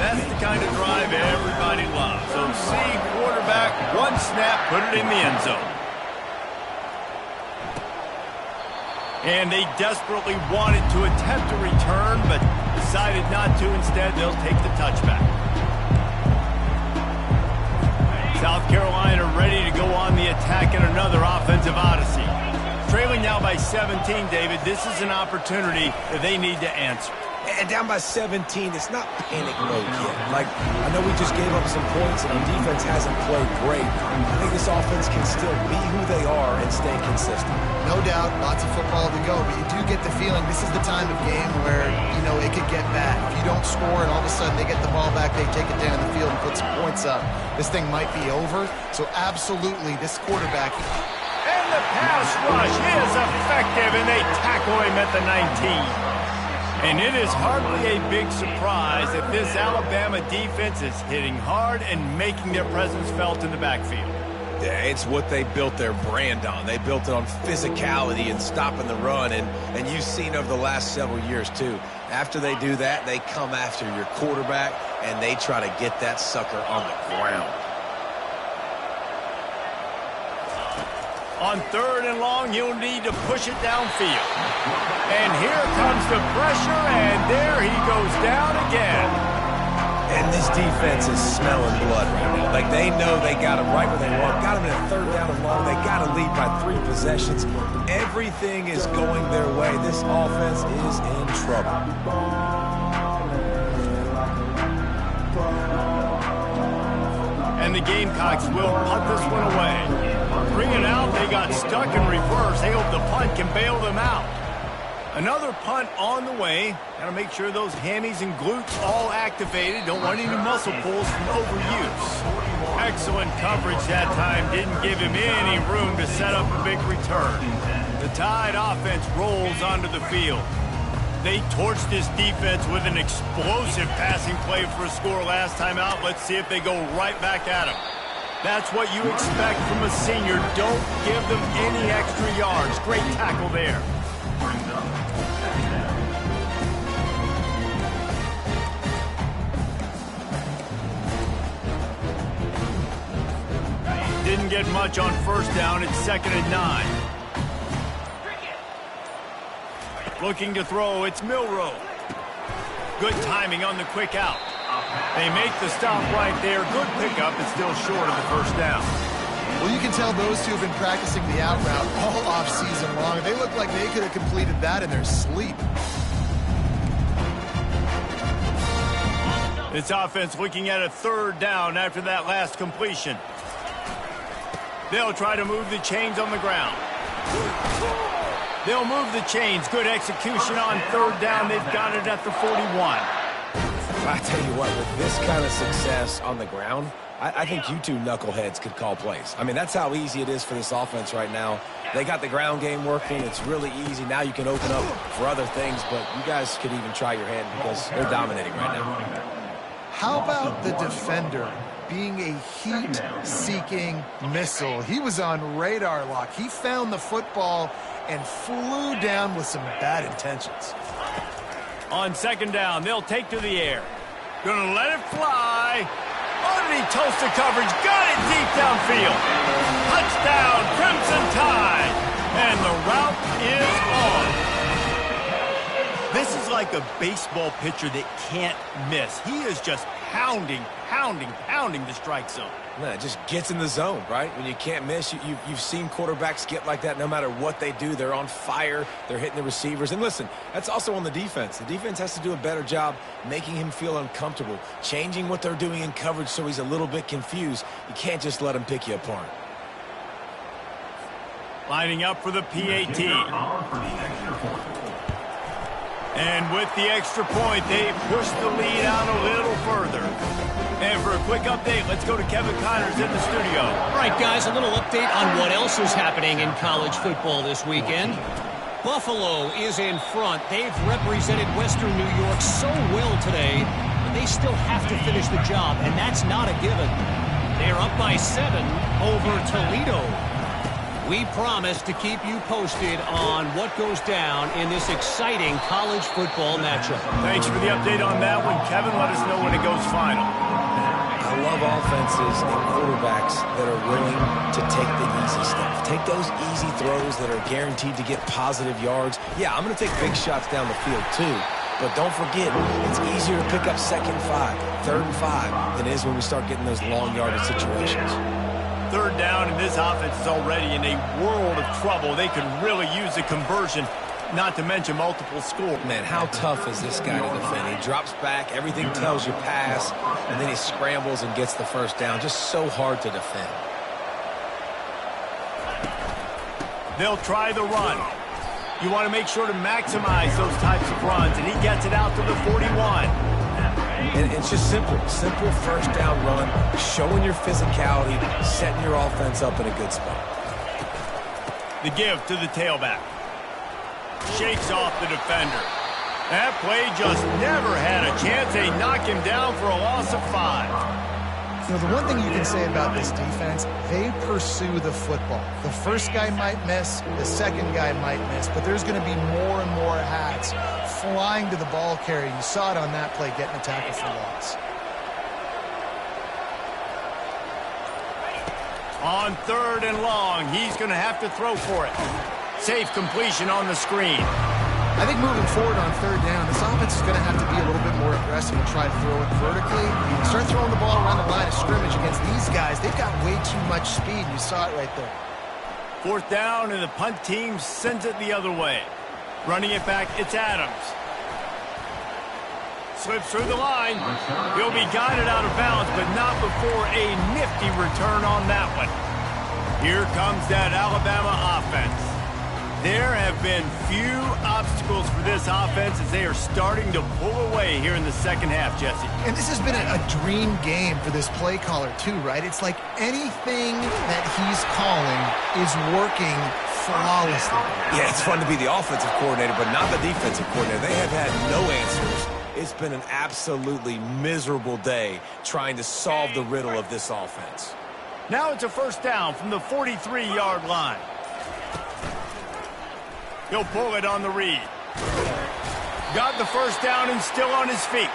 That's the kind of drive everybody loves. So see quarterback, 1 snap, put it in the end zone. And they desperately wanted to attempt a return, but decided not to. Instead, they'll take the touchback. South Carolina ready to go on the attack in another offensive odyssey. Trailing now by 17, David. This is an opportunity that they need to answer. And down by 17, it's not panic mode yet. Like, I know we just gave up some points and our defense hasn't played great. I think this offense can still be who they are and stay consistent. No doubt, lots of football to go, but you do get the feeling this is the time of game where, you know, it could get bad. If you don't score and all of a sudden they get the ball back, they take it down the field and put some points up, this thing might be over. So absolutely, this quarterback... And the pass rush is effective, and they tackle him at the 19. And it is hardly a big surprise that this Alabama defense is hitting hard and making their presence felt in the backfield. Yeah, it's what they built their brand on. They built it on physicality and stopping the run, and you've seen over the last several years, too. After they do that, they come after your quarterback, and they try to get that sucker on the ground. On 3rd and long, you'll need to push it downfield. And here comes the pressure, and there he goes down again. And this defense is smelling blood right now. Like, they know they got him right where they want. Got him in a 3rd down and long. They got to lead by 3 possessions. Everything is going their way. This offense is in trouble. And the Gamecocks will punt this one away. Bring it out. They got stuck in reverse. They hope the punt can bail them out. Another punt on the way. Got to make sure those hammies and glutes all activated. Don't want any muscle pulls from overuse. Excellent coverage that time. Didn't give him any room to set up a big return. The Tide offense rolls onto the field. They torched this defense with an explosive passing play for a score last time out. Let's see if they go right back at him. That's what you expect from a senior. Don't give them any extra yards. Great tackle there. Didn't get much on 1st down. It's 2nd and 9. Looking to throw. It's Milroe. Good timing on the quick out. They make the stop right there. Good pickup. It's still short of the 1st down. Well, you can tell those two have been practicing the out route all off-season long. They look like they could have completed that in their sleep. This offense looking at a 3rd down after that last completion. They'll try to move the chains on the ground. They'll move the chains. Good execution on 3rd down. They've got it at the 41. I tell you what, with this kind of success on the ground, I think you two knuckleheads could call plays. I mean, that's how easy it is for this offense right now. They got the ground game working. It's really easy. Now you can open up for other things, but you guys could even try your hand because they're dominating right now. How about the defender being a heat-seeking missile? He was on radar lock. He found the football and flew down with some bad intentions. On 2nd down, they'll take to the air. Gonna let it fly. Underneath toasted coverage. Got it deep downfield. Touchdown, Crimson Tide. And the route is on. This is like a baseball pitcher that can't miss. He is just pounding the strike zone. No, it just gets in the zone, right? When you can't miss, you've seen quarterbacks get like that no matter what they do. They're on fire. They're hitting the receivers. And listen, that's also on the defense. The defense has to do a better job making him feel uncomfortable, changing what they're doing in coverage so he's a little bit confused. You can't just let him pick you apart. Lining up for the PAT. And with the extra point, they push the lead out a little further. And for a quick update, let's go to Kevin Connors in the studio. All right, guys, a little update on what else is happening in college football this weekend. Buffalo is in front. They've represented Western New York so well today, but they still have to finish the job, and that's not a given. They're up by 7 over Toledo. We promise to keep you posted on what goes down in this exciting college football matchup. Thanks for the update on that one, Kevin. Let us know when it goes final. I love offenses and quarterbacks that are willing to take the easy stuff. Take those easy throws that are guaranteed to get positive yards. Yeah, I'm going to take big shots down the field too. But don't forget, it's easier to pick up 2nd and 5, 3rd and 5 than it is when we start getting those long yardage situations. 3rd down, and this offense is already in a world of trouble. They could really use a conversion, not to mention multiple scores. Man, how tough is this guy to defend? He drops back, everything tells you pass, and then he scrambles and gets the 1st down. Just so hard to defend. They'll try the run. You want to make sure to maximize those types of runs, and he gets it out to the 41. And it's just simple 1st down run, showing your physicality, setting your offense up in a good spot. The give to the tailback. Shakes off the defender. That play just never had a chance. They knock him down for a loss of 5. You know, the one thing you can say about this defense, they pursue the football. The first guy might miss, the second guy might miss, but there's going to be more and more hats flying to the ball carrier. You saw it on that play, getting a tackle for loss. On 3rd and long, he's going to have to throw for it. Safe completion on the screen. I think moving forward on 3rd down, this offense is going to have to be a little bit more aggressive and try to throw it vertically. Start throwing the ball around the line of scrimmage against these guys. They've got way too much speed. You saw it right there. 4th down, and the punt team sends it the other way. Running it back, it's Adams. Slips through the line. He'll be guided out of bounds, but not before a nifty return on that one. Here comes that Alabama offense. There have been few obstacles for this offense as they are starting to pull away here in the second half, Jesse. And this has been a dream game for this play caller too, right? It's like anything that he's calling is working flawlessly. Yeah, it's fun to be the offensive coordinator, but not the defensive coordinator. They have had no answers. It's been an absolutely miserable day trying to solve the riddle of this offense. Now it's a 1st down from the 43-yard line. He'll pull it on the read. Got the 1st down and still on his feet.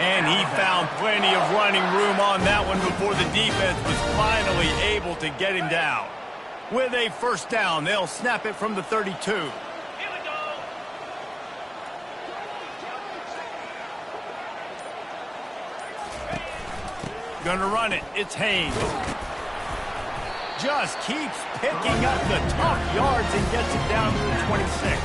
And he found plenty of running room on that one before the defense was finally able to get him down. With a 1st down, they'll snap it from the 32. Gonna run it. It's Haynes. Just keeps picking up the tough yards and gets it down to the 26.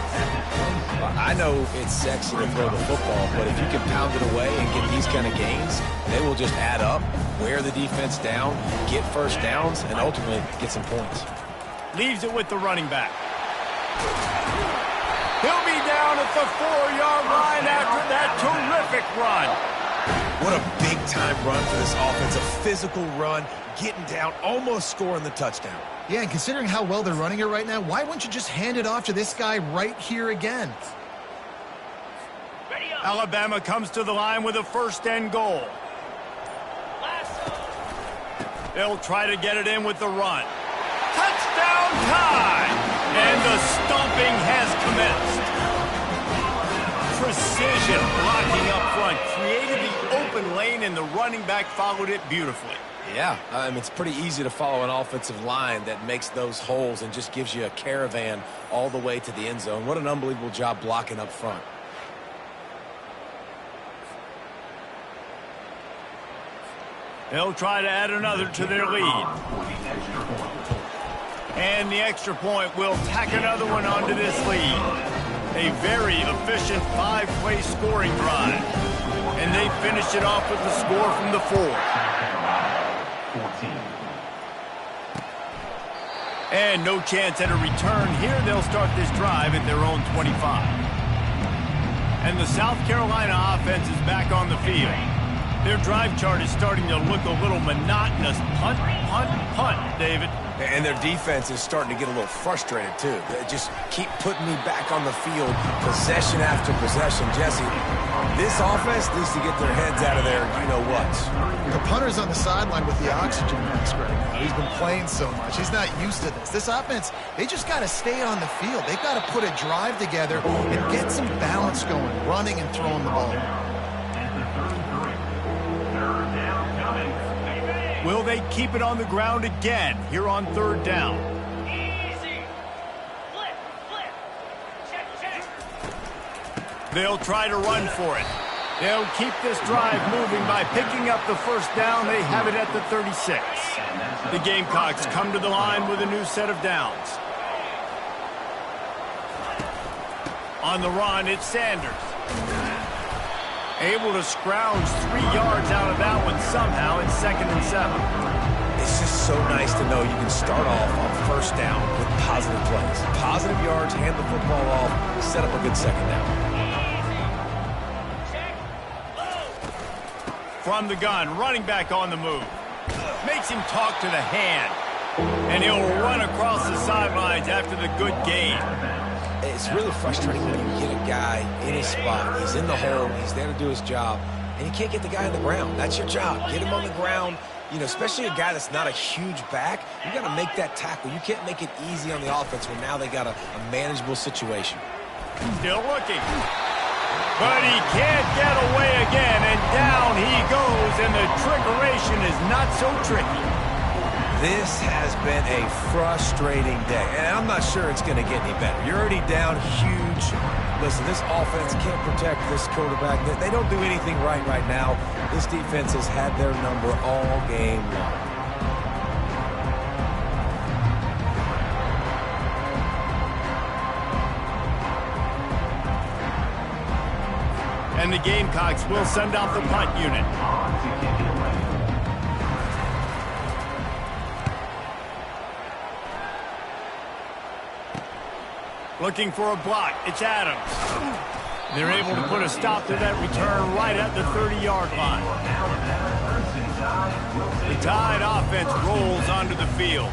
Well, I know it's sexy to throw the football, but if you can pound it away and get these kind of gains, they will just add up, wear the defense down, get 1st downs, and ultimately get some points. Leaves it with the running back. He'll be down at the 4-yard line after that terrific run. What a big-time run for this offense, a physical run, getting down, almost scoring the touchdown. Yeah, and considering how well they're running it right now, why wouldn't you just hand it off to this guy right here again? Alabama comes to the line with a 1st and goal. They'll try to get it in with the run. Touchdown time! And the stomping has commenced. Precision blocking up front, created the open lane, and the running back followed it beautifully. Yeah, it's pretty easy to follow an offensive line that makes those holes and just gives you a caravan all the way to the end zone. What an unbelievable job blocking up front. They'll try to add another to their lead. And the extra point will tack another one onto this lead. A very efficient 5-play scoring drive. And they finished it off with the score from the 4. And no chance at a return here. They'll start this drive at their own 25. And the South Carolina offense is back on the field. Their drive chart is starting to look a little monotonous. Punt, punt, punt, David. And their defense is starting to get a little frustrated, too. They just keep putting me back on the field, possession after possession. Jesse, this offense needs to get their heads out of there, you-know-what. The punter's on the sideline with the oxygen mask right now. He's been playing so much. He's not used to this. This offense, they just got to stay on the field. They've got to put a drive together and get some balance going, running and throwing the ball. Will they keep it on the ground again here on 3rd down? Easy. Flip. Check. They'll try to run for it. They'll keep this drive moving by picking up the 1st down. They have it at the 36. The Gamecocks come to the line with a new set of downs. On the run, it's Sanders. Able to scrounge 3 yards out of that one somehow. It's 2nd and 7. It's just so nice to know you can start off on 1st down with positive plays. Positive yards, hand the football off, set up a good 2nd down. From the gun, running back on the move. Makes him talk to the hand. And he'll run across the sidelines after the good gain. It's really frustrating when you get a guy in his spot. He's in the hole. He's there to do his job. And you can't get the guy on the ground. That's your job. Get him on the ground You know, especially a guy that's not a huge back, you got to make that tackle. You can't make it easy on the offense when now they got a manageable situation. Still looking. But he can't get away again, and down he goes, and the trickeration is not so tricky. This has been a frustrating day, and I'm not sure it's going to get any better. You're already down huge. Listen, this offense can't protect this quarterback. They don't do anything right now. This defense has had their number all game long. And the Gamecocks will send out the punt unit. Looking for a block. It's Adams. They're able to put a stop to that return right at the 30-yard line. The Tide offense rolls onto the field.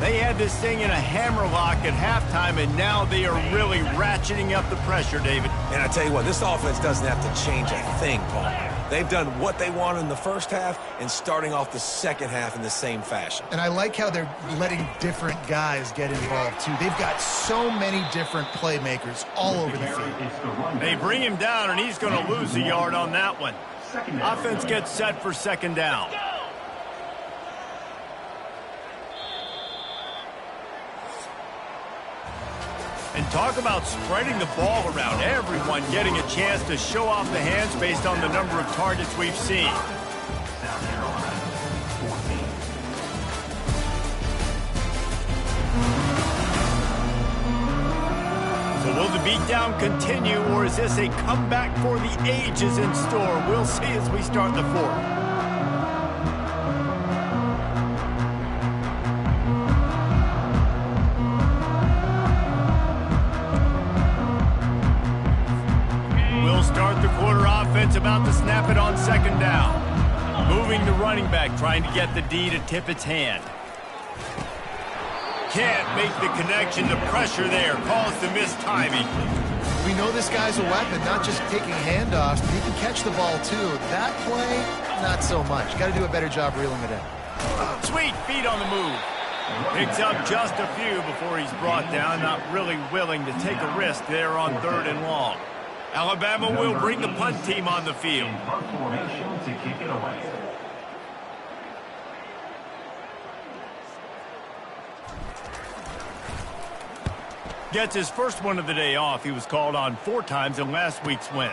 They had this thing in a hammerlock at halftime, and now they are really ratcheting up the pressure, David. And I tell you what, this offense doesn't have to change a thing, Paul. They've done what they wanted in the first half and starting off the second half in the same fashion. And I like how they're letting different guys get involved, too. They've got so many different playmakers all over the field. They bring him down, and he's going to lose a yard on that one. Offense gets set for second down. And talk about spreading the ball around. Everyone getting a chance to show off the hands based on the number of targets we've seen. So will the beatdown continue, or is this a comeback for the ages in store? We'll see as we start the fourth. Start the quarter offense, about to snap it on second down. Moving the running back, trying to get the D to tip its hand. Can't make the connection. The pressure there caused the mistiming. We know this guy's a weapon, not just taking handoffs, but he can catch the ball too. That play, not so much. Got to do a better job reeling it in. Sweet feet on the move. Picks up just a few before he's brought down. Not really willing to take a risk there on 3rd and long. Alabama will bring the punt team on the field. Punt formation to kick it away. Gets his first one of the day off. He was called on 4 times in last week's win.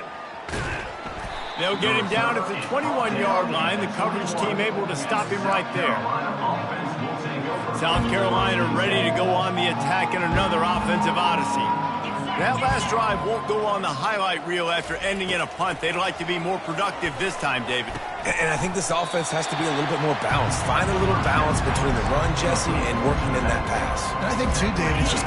They'll get him down at the 21-yard line. The coverage team able to stop him right there. South Carolina ready to go on the attack in another offensive odyssey. That last drive won't go on the highlight reel after ending in a punt. They'd like to be more productive this time, David. And I think this offense has to be a little bit more balanced. Find a little balance between the run, Jesse, and working in that pass. And I think, too, David, it's just...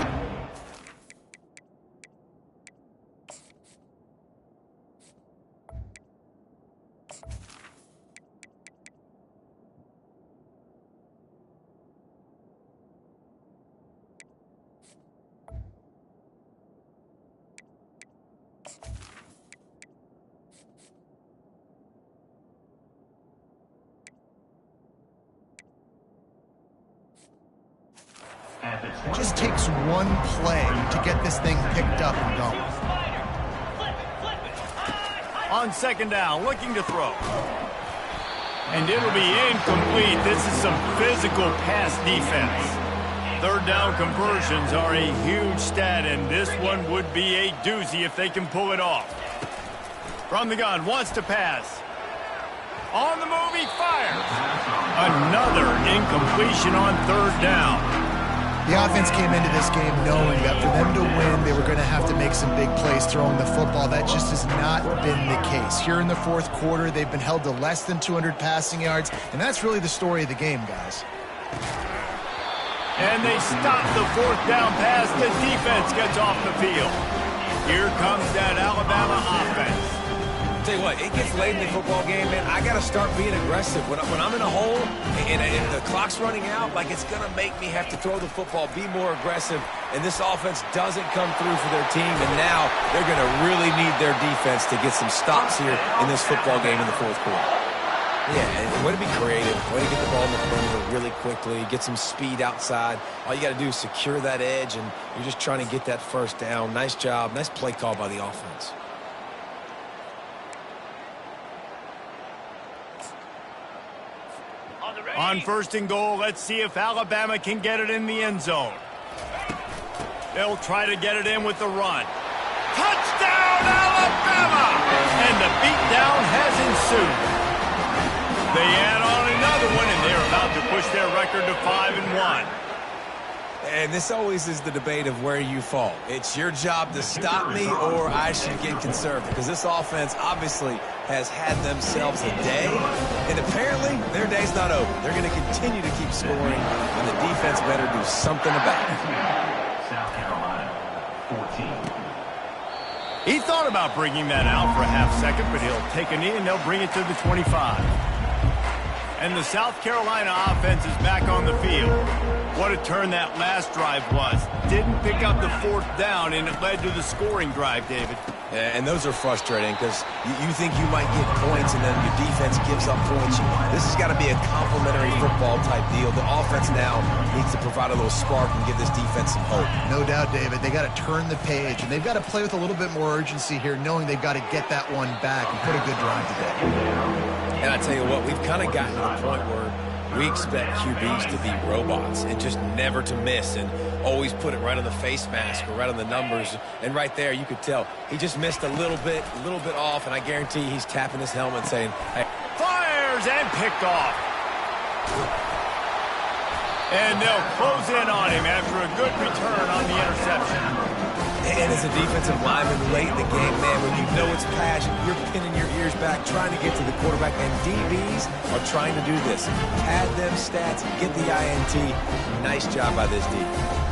just takes one play to get this thing picked up and going. On second down, looking to throw. And it'll be incomplete. This is some physical pass defense. 3rd down conversions are a huge stat, and this one would be a doozy if they can pull it off. From the gun, wants to pass. On the move, he fires. Another incompletion on 3rd down. The offense came into this game knowing that for them to win, they were going to have to make some big plays throwing the football. That just has not been the case. Here in the 4th quarter, they've been held to less than 200 passing yards, and that's really the story of the game, guys. And they stop the 4th down pass. The defense gets off the field. Here comes that Alabama offense. Tell you what, it gets late in the football game, man. I got to start being aggressive. When I'm in a hole and the clock's running out, like it's going to make me have to throw the football, be more aggressive, and this offense doesn't come through for their team, and now they're going to really need their defense to get some stops here in this football game in the 4th quarter. Yeah, and way to be creative, way to get the ball in the perimeter really quickly, get some speed outside. All you got to do is secure that edge, and you're just trying to get that first down. Nice job. Nice play call by the offense. On first and goal, let's see if Alabama can get it in the end zone. They'll try to get it in with the run. Touchdown, Alabama! And the beatdown has ensued. They add on another one, and they're about to push their record to 5-1. And this always is the debate of where you fall. It's your job to stop me, or I should get conservative. Because this offense obviously has had themselves a day, and apparently their day's not over. They're going to continue to keep scoring, and the defense better do something about it. South Carolina, 14. He thought about bringing that out for a half second, but he'll take a knee and they'll bring it to the 25. And the South Carolina offense is back on the field. What a turn that last drive was. Didn't pick up the fourth down, and it led to the scoring drive, David. Yeah, and those are frustrating because you think you might get points and then your defense gives up points. This has got to be a complementary football type deal. The offense now needs to provide a little spark and give this defense some hope. No doubt, David. They got to turn the page, and they've got to play with a little bit more urgency here, knowing they've got to get that one back and put a good drive today. And I tell you what, we've kind of gotten to the point where we expect QBs to be robots and just never to miss and always put it right on the face mask or right on the numbers. And right there, you could tell he just missed a little bit off, and I guarantee he's tapping his helmet saying, hey. Fires and picked off. And they'll close in on him after a good return on the interception. And as a defensive lineman late in the game, man, when you know it's passion, you're pinning your ears back, trying to get to the quarterback, and DBs are trying to do this. Pad them stats, get the INT. Nice job by this defense.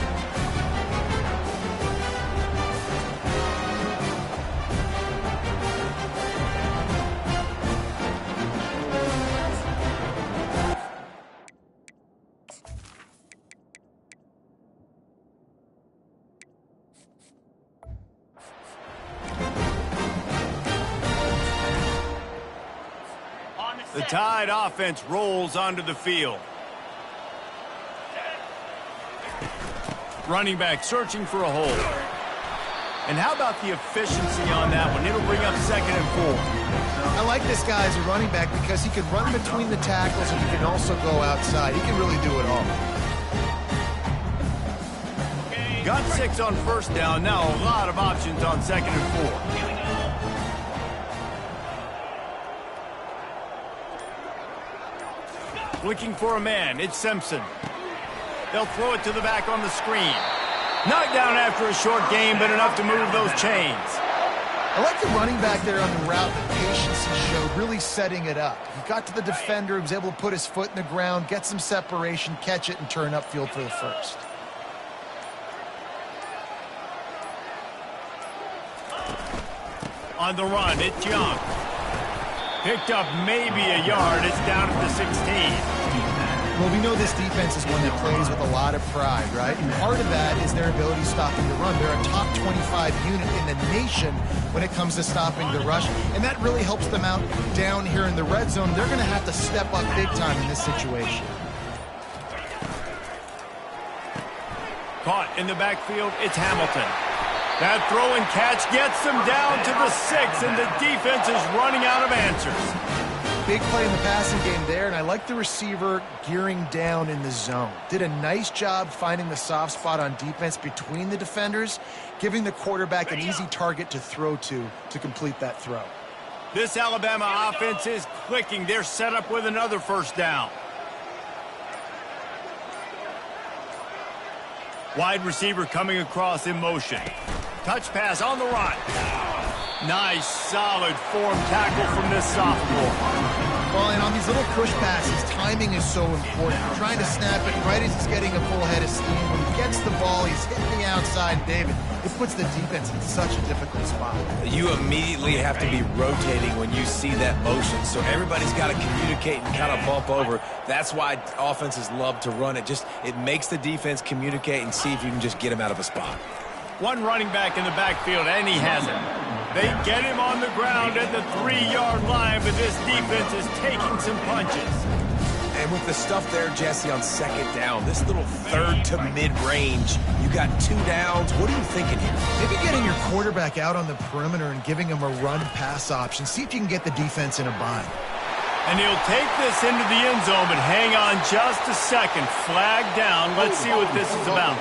The Tide offense rolls onto the field. Running back searching for a hole. And how about the efficiency on that one? It'll bring up 2nd and 4. I like this guy as a running back because he can run between the tackles and he can also go outside. He can really do it all. Got 6 on first down. Now a lot of options on 2nd and 4. Looking for a man. It's Simpson. They'll throw it to the back on the screen. Knocked down after a short game, but enough to move those chains. I like the running back there on the route, the patience he showed, really setting it up. He got to the defender, he was able to put his foot in the ground, get some separation, catch it, and turn upfield for the first. On the run, it's Young. Picked up maybe a yard. It's down at the 16. Well, we know this defense is one that plays with a lot of pride, right? And part of that is their ability stopping the run. They're a top 25 unit in the nation when it comes to stopping the rush, and that really helps them out down here in the red zone. They're going to have to step up big time in this situation. Caught in the backfield, it's Hamilton. That throw and catch gets them down to the 6, and the defense is running out of answers. Big play in the passing game there, and I like the receiver gearing down in the zone. Did a nice job finding the soft spot on defense between the defenders, giving the quarterback an easy target to throw to complete that throw. This Alabama offense is clicking. They're set up with another first down. Wide receiver coming across in motion. Touch pass on the run. Nice, solid form tackle from this sophomore. Well, and on these little push passes, timing is so important. You're trying to snap it right as he's getting a full head of steam. When he gets the ball, he's hitting the outside, David. It puts the defense in such a difficult spot. You immediately have to be rotating when you see that motion, so everybody's got to communicate and kind of bump over. That's why offenses love to run it. It makes the defense communicate and see if you can just get him out of a spot. One running back in the backfield, and he has it. They get him on the ground at the 3-yard line, but this defense is taking some punches. And with the stuff there, Jesse, on second down, this little third to mid-range, you got 2 downs. What are you thinking here? Maybe getting your quarterback out on the perimeter and giving him a run-pass option. See if you can get the defense in a bind. And he'll take this into the end zone, but hang on just a second. Flag down. Let's see what this is about.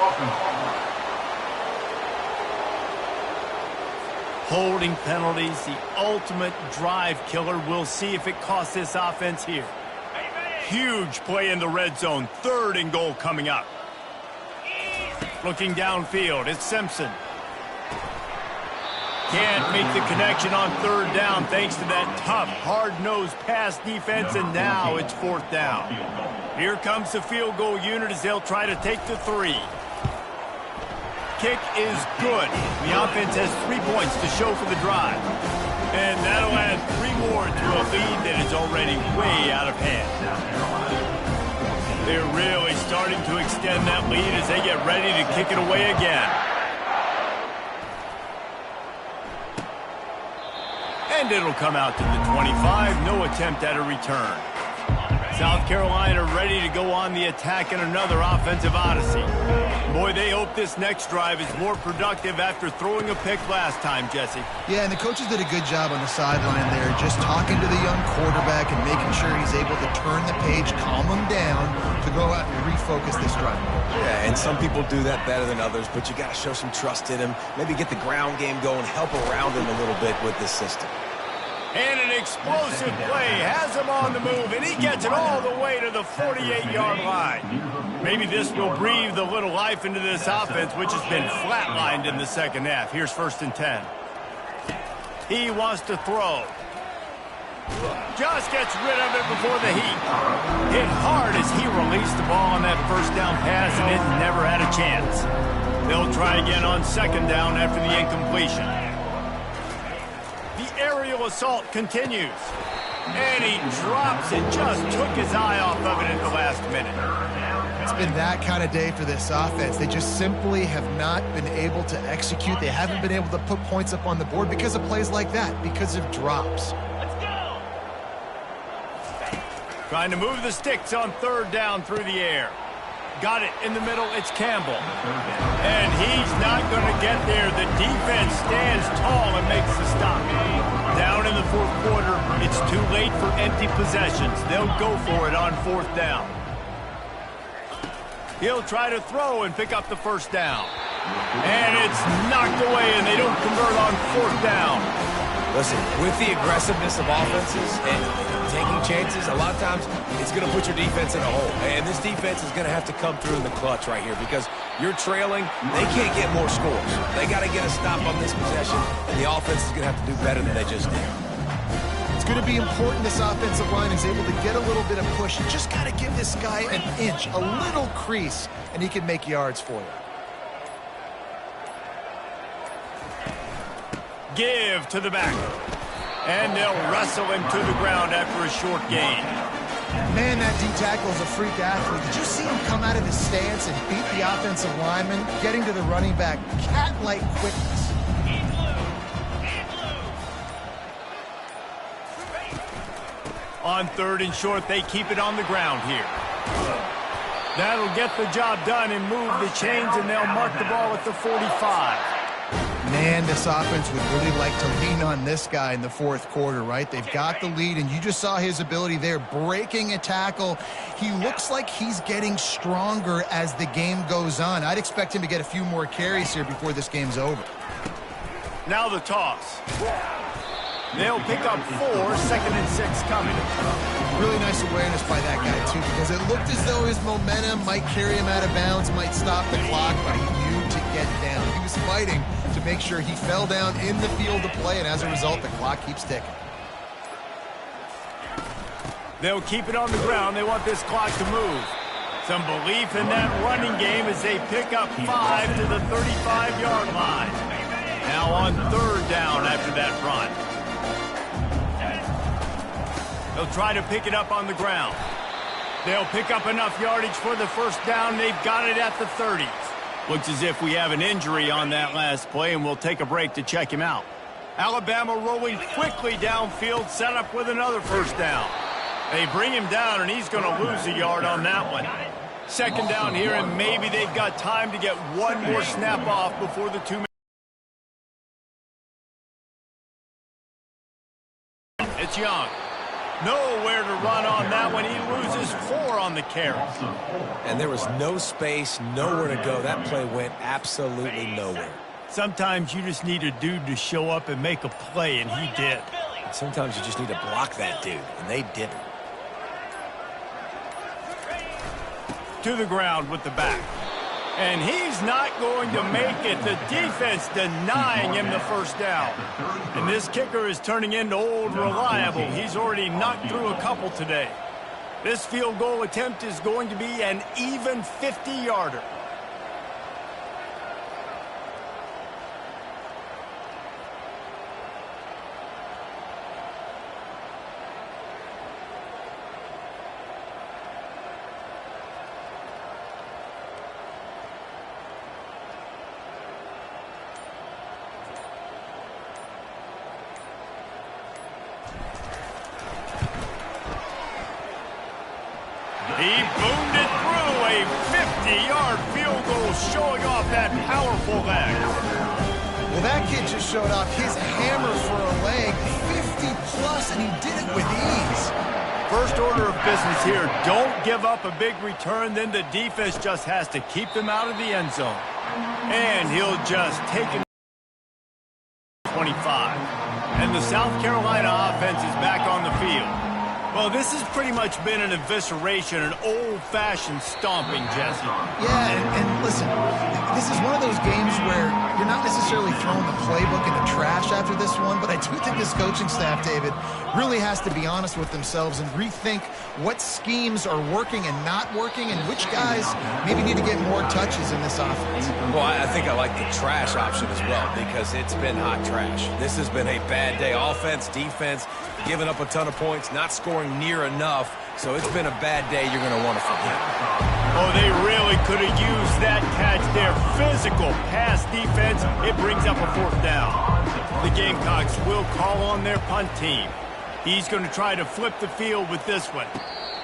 Holding penalties, the ultimate drive killer. We'll see if it costs this offense here. Huge play in the red zone. 3rd and goal coming up. Looking downfield, it's Simpson. Can't make the connection on 3rd down thanks to that tough, hard-nosed pass defense, and now it's 4th down. Here comes the field goal unit as they'll try to take the 3. Kick is good. The offense has 3 points to show for the drive. And that'll add 3 more to a lead that is already way out of hand. They're really starting to extend that lead as they get ready to kick it away again. And it'll come out to the 25. No attempt at a return. South Carolina ready to go on the attack in another offensive odyssey. Boy, they hope this next drive is more productive after throwing a pick last time, Jesse. Yeah, and the coaches did a good job on the sideline there, just talking to the young quarterback and making sure he's able to turn the page, calm him down to go out and refocus this drive. Yeah, and some people do that better than others, but you got to show some trust in him. Maybe get the ground game going, help around him a little bit with this system. And an explosive play has him on the move, and he gets it all the way to the 48-yard line. Maybe this will breathe a little life into this offense, which has been flatlined in the second half. Here's 1st and 10. He wants to throw. Just gets rid of it before the heat. Hit hard as he released the ball on that 1st down pass, and it never had a chance. They'll try again on 2nd down after the incompletion. The aerial assault continues. And he drops it. Just took his eye off of it at the last minute. It's been that kind of day for this offense. They just simply have not been able to execute. They haven't been able to put points up on the board because of plays like that, because of drops. Let's go! Trying to move the sticks on 3rd down through the air. Got it in the middle. It's Campbell. And he's not going to get there. The defense stands tall and makes the stop. Down in the 4th quarter, it's too late for empty possessions. They'll go for it on 4th down. He'll try to throw and pick up the 1st down. And it's knocked away, and they don't convert on 4th down. Listen, with the aggressiveness of offenses and taking chances, a lot of times it's going to put your defense in a hole. And this defense is going to have to come through in the clutch right here because you're trailing. They can't get more scores. They got to get a stop on this possession, and the offense is going to have to do better than they just did. It's going to be important this offensive line is able to get a little bit of push. You just got to give this guy an inch, a little crease, and he can make yards for you. Give to the back. And they'll wrestle him to the ground after a short gain. Man, that D-tackle is a freak athlete. Did you see him come out of his stance and beat the offensive lineman, getting to the running back? Cat-like quickness. On 3rd and short, they keep it on the ground here. That'll get the job done and move the chains, and they'll mark the ball at the 45. Man, this offense would really like to lean on this guy in the 4th quarter, right? They've got the lead, and you just saw his ability there, breaking a tackle. He looks like he's getting stronger as the game goes on. I'd expect him to get a few more carries here before this game's over. Now the toss. They'll pick up 4, 2nd and 6 coming. Really nice awareness by that guy, too, because it looked as though his momentum might carry him out of bounds, might stop the clock, but he knew to get down. He was fighting to make sure he fell down in the field to play, and as a result, the clock keeps ticking. They'll keep it on the ground. They want this clock to move. Some belief in that running game as they pick up 5 to the 35-yard line. Now on 3rd down after that run. They'll try to pick it up on the ground. They'll pick up enough yardage for the 1st down. They've got it at the 30s. Looks as if we have an injury on that last play, and we'll take a break to check him out. Alabama rolling quickly downfield, set up with another first down. They bring him down, and he's going to lose a yard on that one. Second down here, and maybe they've got time to get one more snap off before the 2 minutes. It's Young. Nowhere to run on that one. He loses 4 on the carry. And there was no space, nowhere to go. That play went absolutely nowhere. Sometimes you just need a dude to show up and make a play, and he did. And sometimes you just need to block that dude, and they didn't. To the ground with the back. And he's not going to make it. The defense denying him the first down. And this kicker is turning into old reliable. He's already knocked through a couple today. This field goal attempt is going to be an even 50-yarder. He boomed it through a 50-yard field goal, showing off that powerful leg. Well, that kid just showed off his hammer for a leg, 50-plus, and he did it with ease. First order of business here, don't give up a big return, then the defense just has to keep them out of the end zone. And he'll just take him 25. And the South Carolina offense is back on the field. Well, this has pretty much been an evisceration, an old-fashioned stomping, Jesse. Yeah, and listen, this is one of those games where you're not necessarily throwing the playbook in the trash after this one, but I do think this coaching staff, David, really has to be honest with themselves and rethink what schemes are working and not working and which guys maybe need to get more touches in this offense. Well, I think I like the trash option as well because it's been hot trash. This has been a bad day. Offense, defense, giving up a ton of points, not scoring near enough. So it's been a bad day you're going to want to forget. Oh, they really could have used that catch there. Physical pass defense. It brings up a fourth down. The Gamecocks will call on their punt team. He's going to try to flip the field with this one.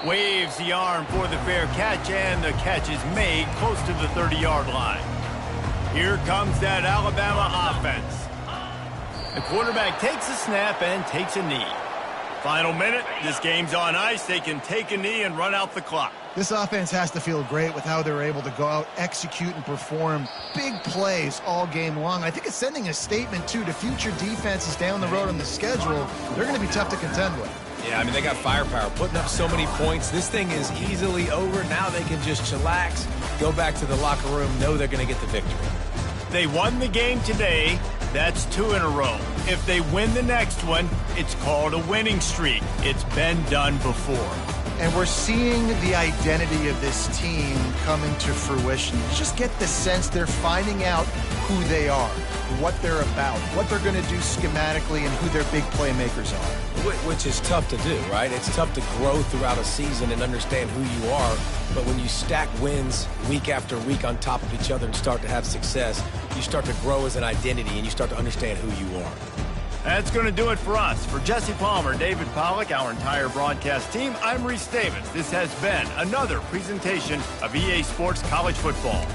Waves the arm for the fair catch, and the catch is made close to the 30-yard line. Here comes that Alabama offense. The quarterback takes a snap and takes a knee. Final minute, this game's on ice. They can take a knee and run out the clock. This offense has to feel great with how they're able to go out, execute, and perform big plays all game long. I think it's sending a statement, too, to future defenses down the road on the schedule. They're going to be tough to contend with. Yeah, I mean, they got firepower, putting up so many points. This thing is easily over. Now they can just chillax, go back to the locker room, know they're going to get the victory. They won the game today. That's 2 in a row. If they win the next one, it's called a winning streak. It's been done before. And we're seeing the identity of this team coming to fruition. You just get the sense they're finding out who they are, what they're about, what they're going to do schematically, and who their big playmakers are. Which is tough to do, right? It's tough to grow throughout a season and understand who you are. But when you stack wins week after week on top of each other and start to have success, you start to grow as an identity and you start to understand who you are. That's going to do it for us. For Jesse Palmer, David Pollack, our entire broadcast team, I'm Reese Davis. This has been another presentation of EA Sports College Football.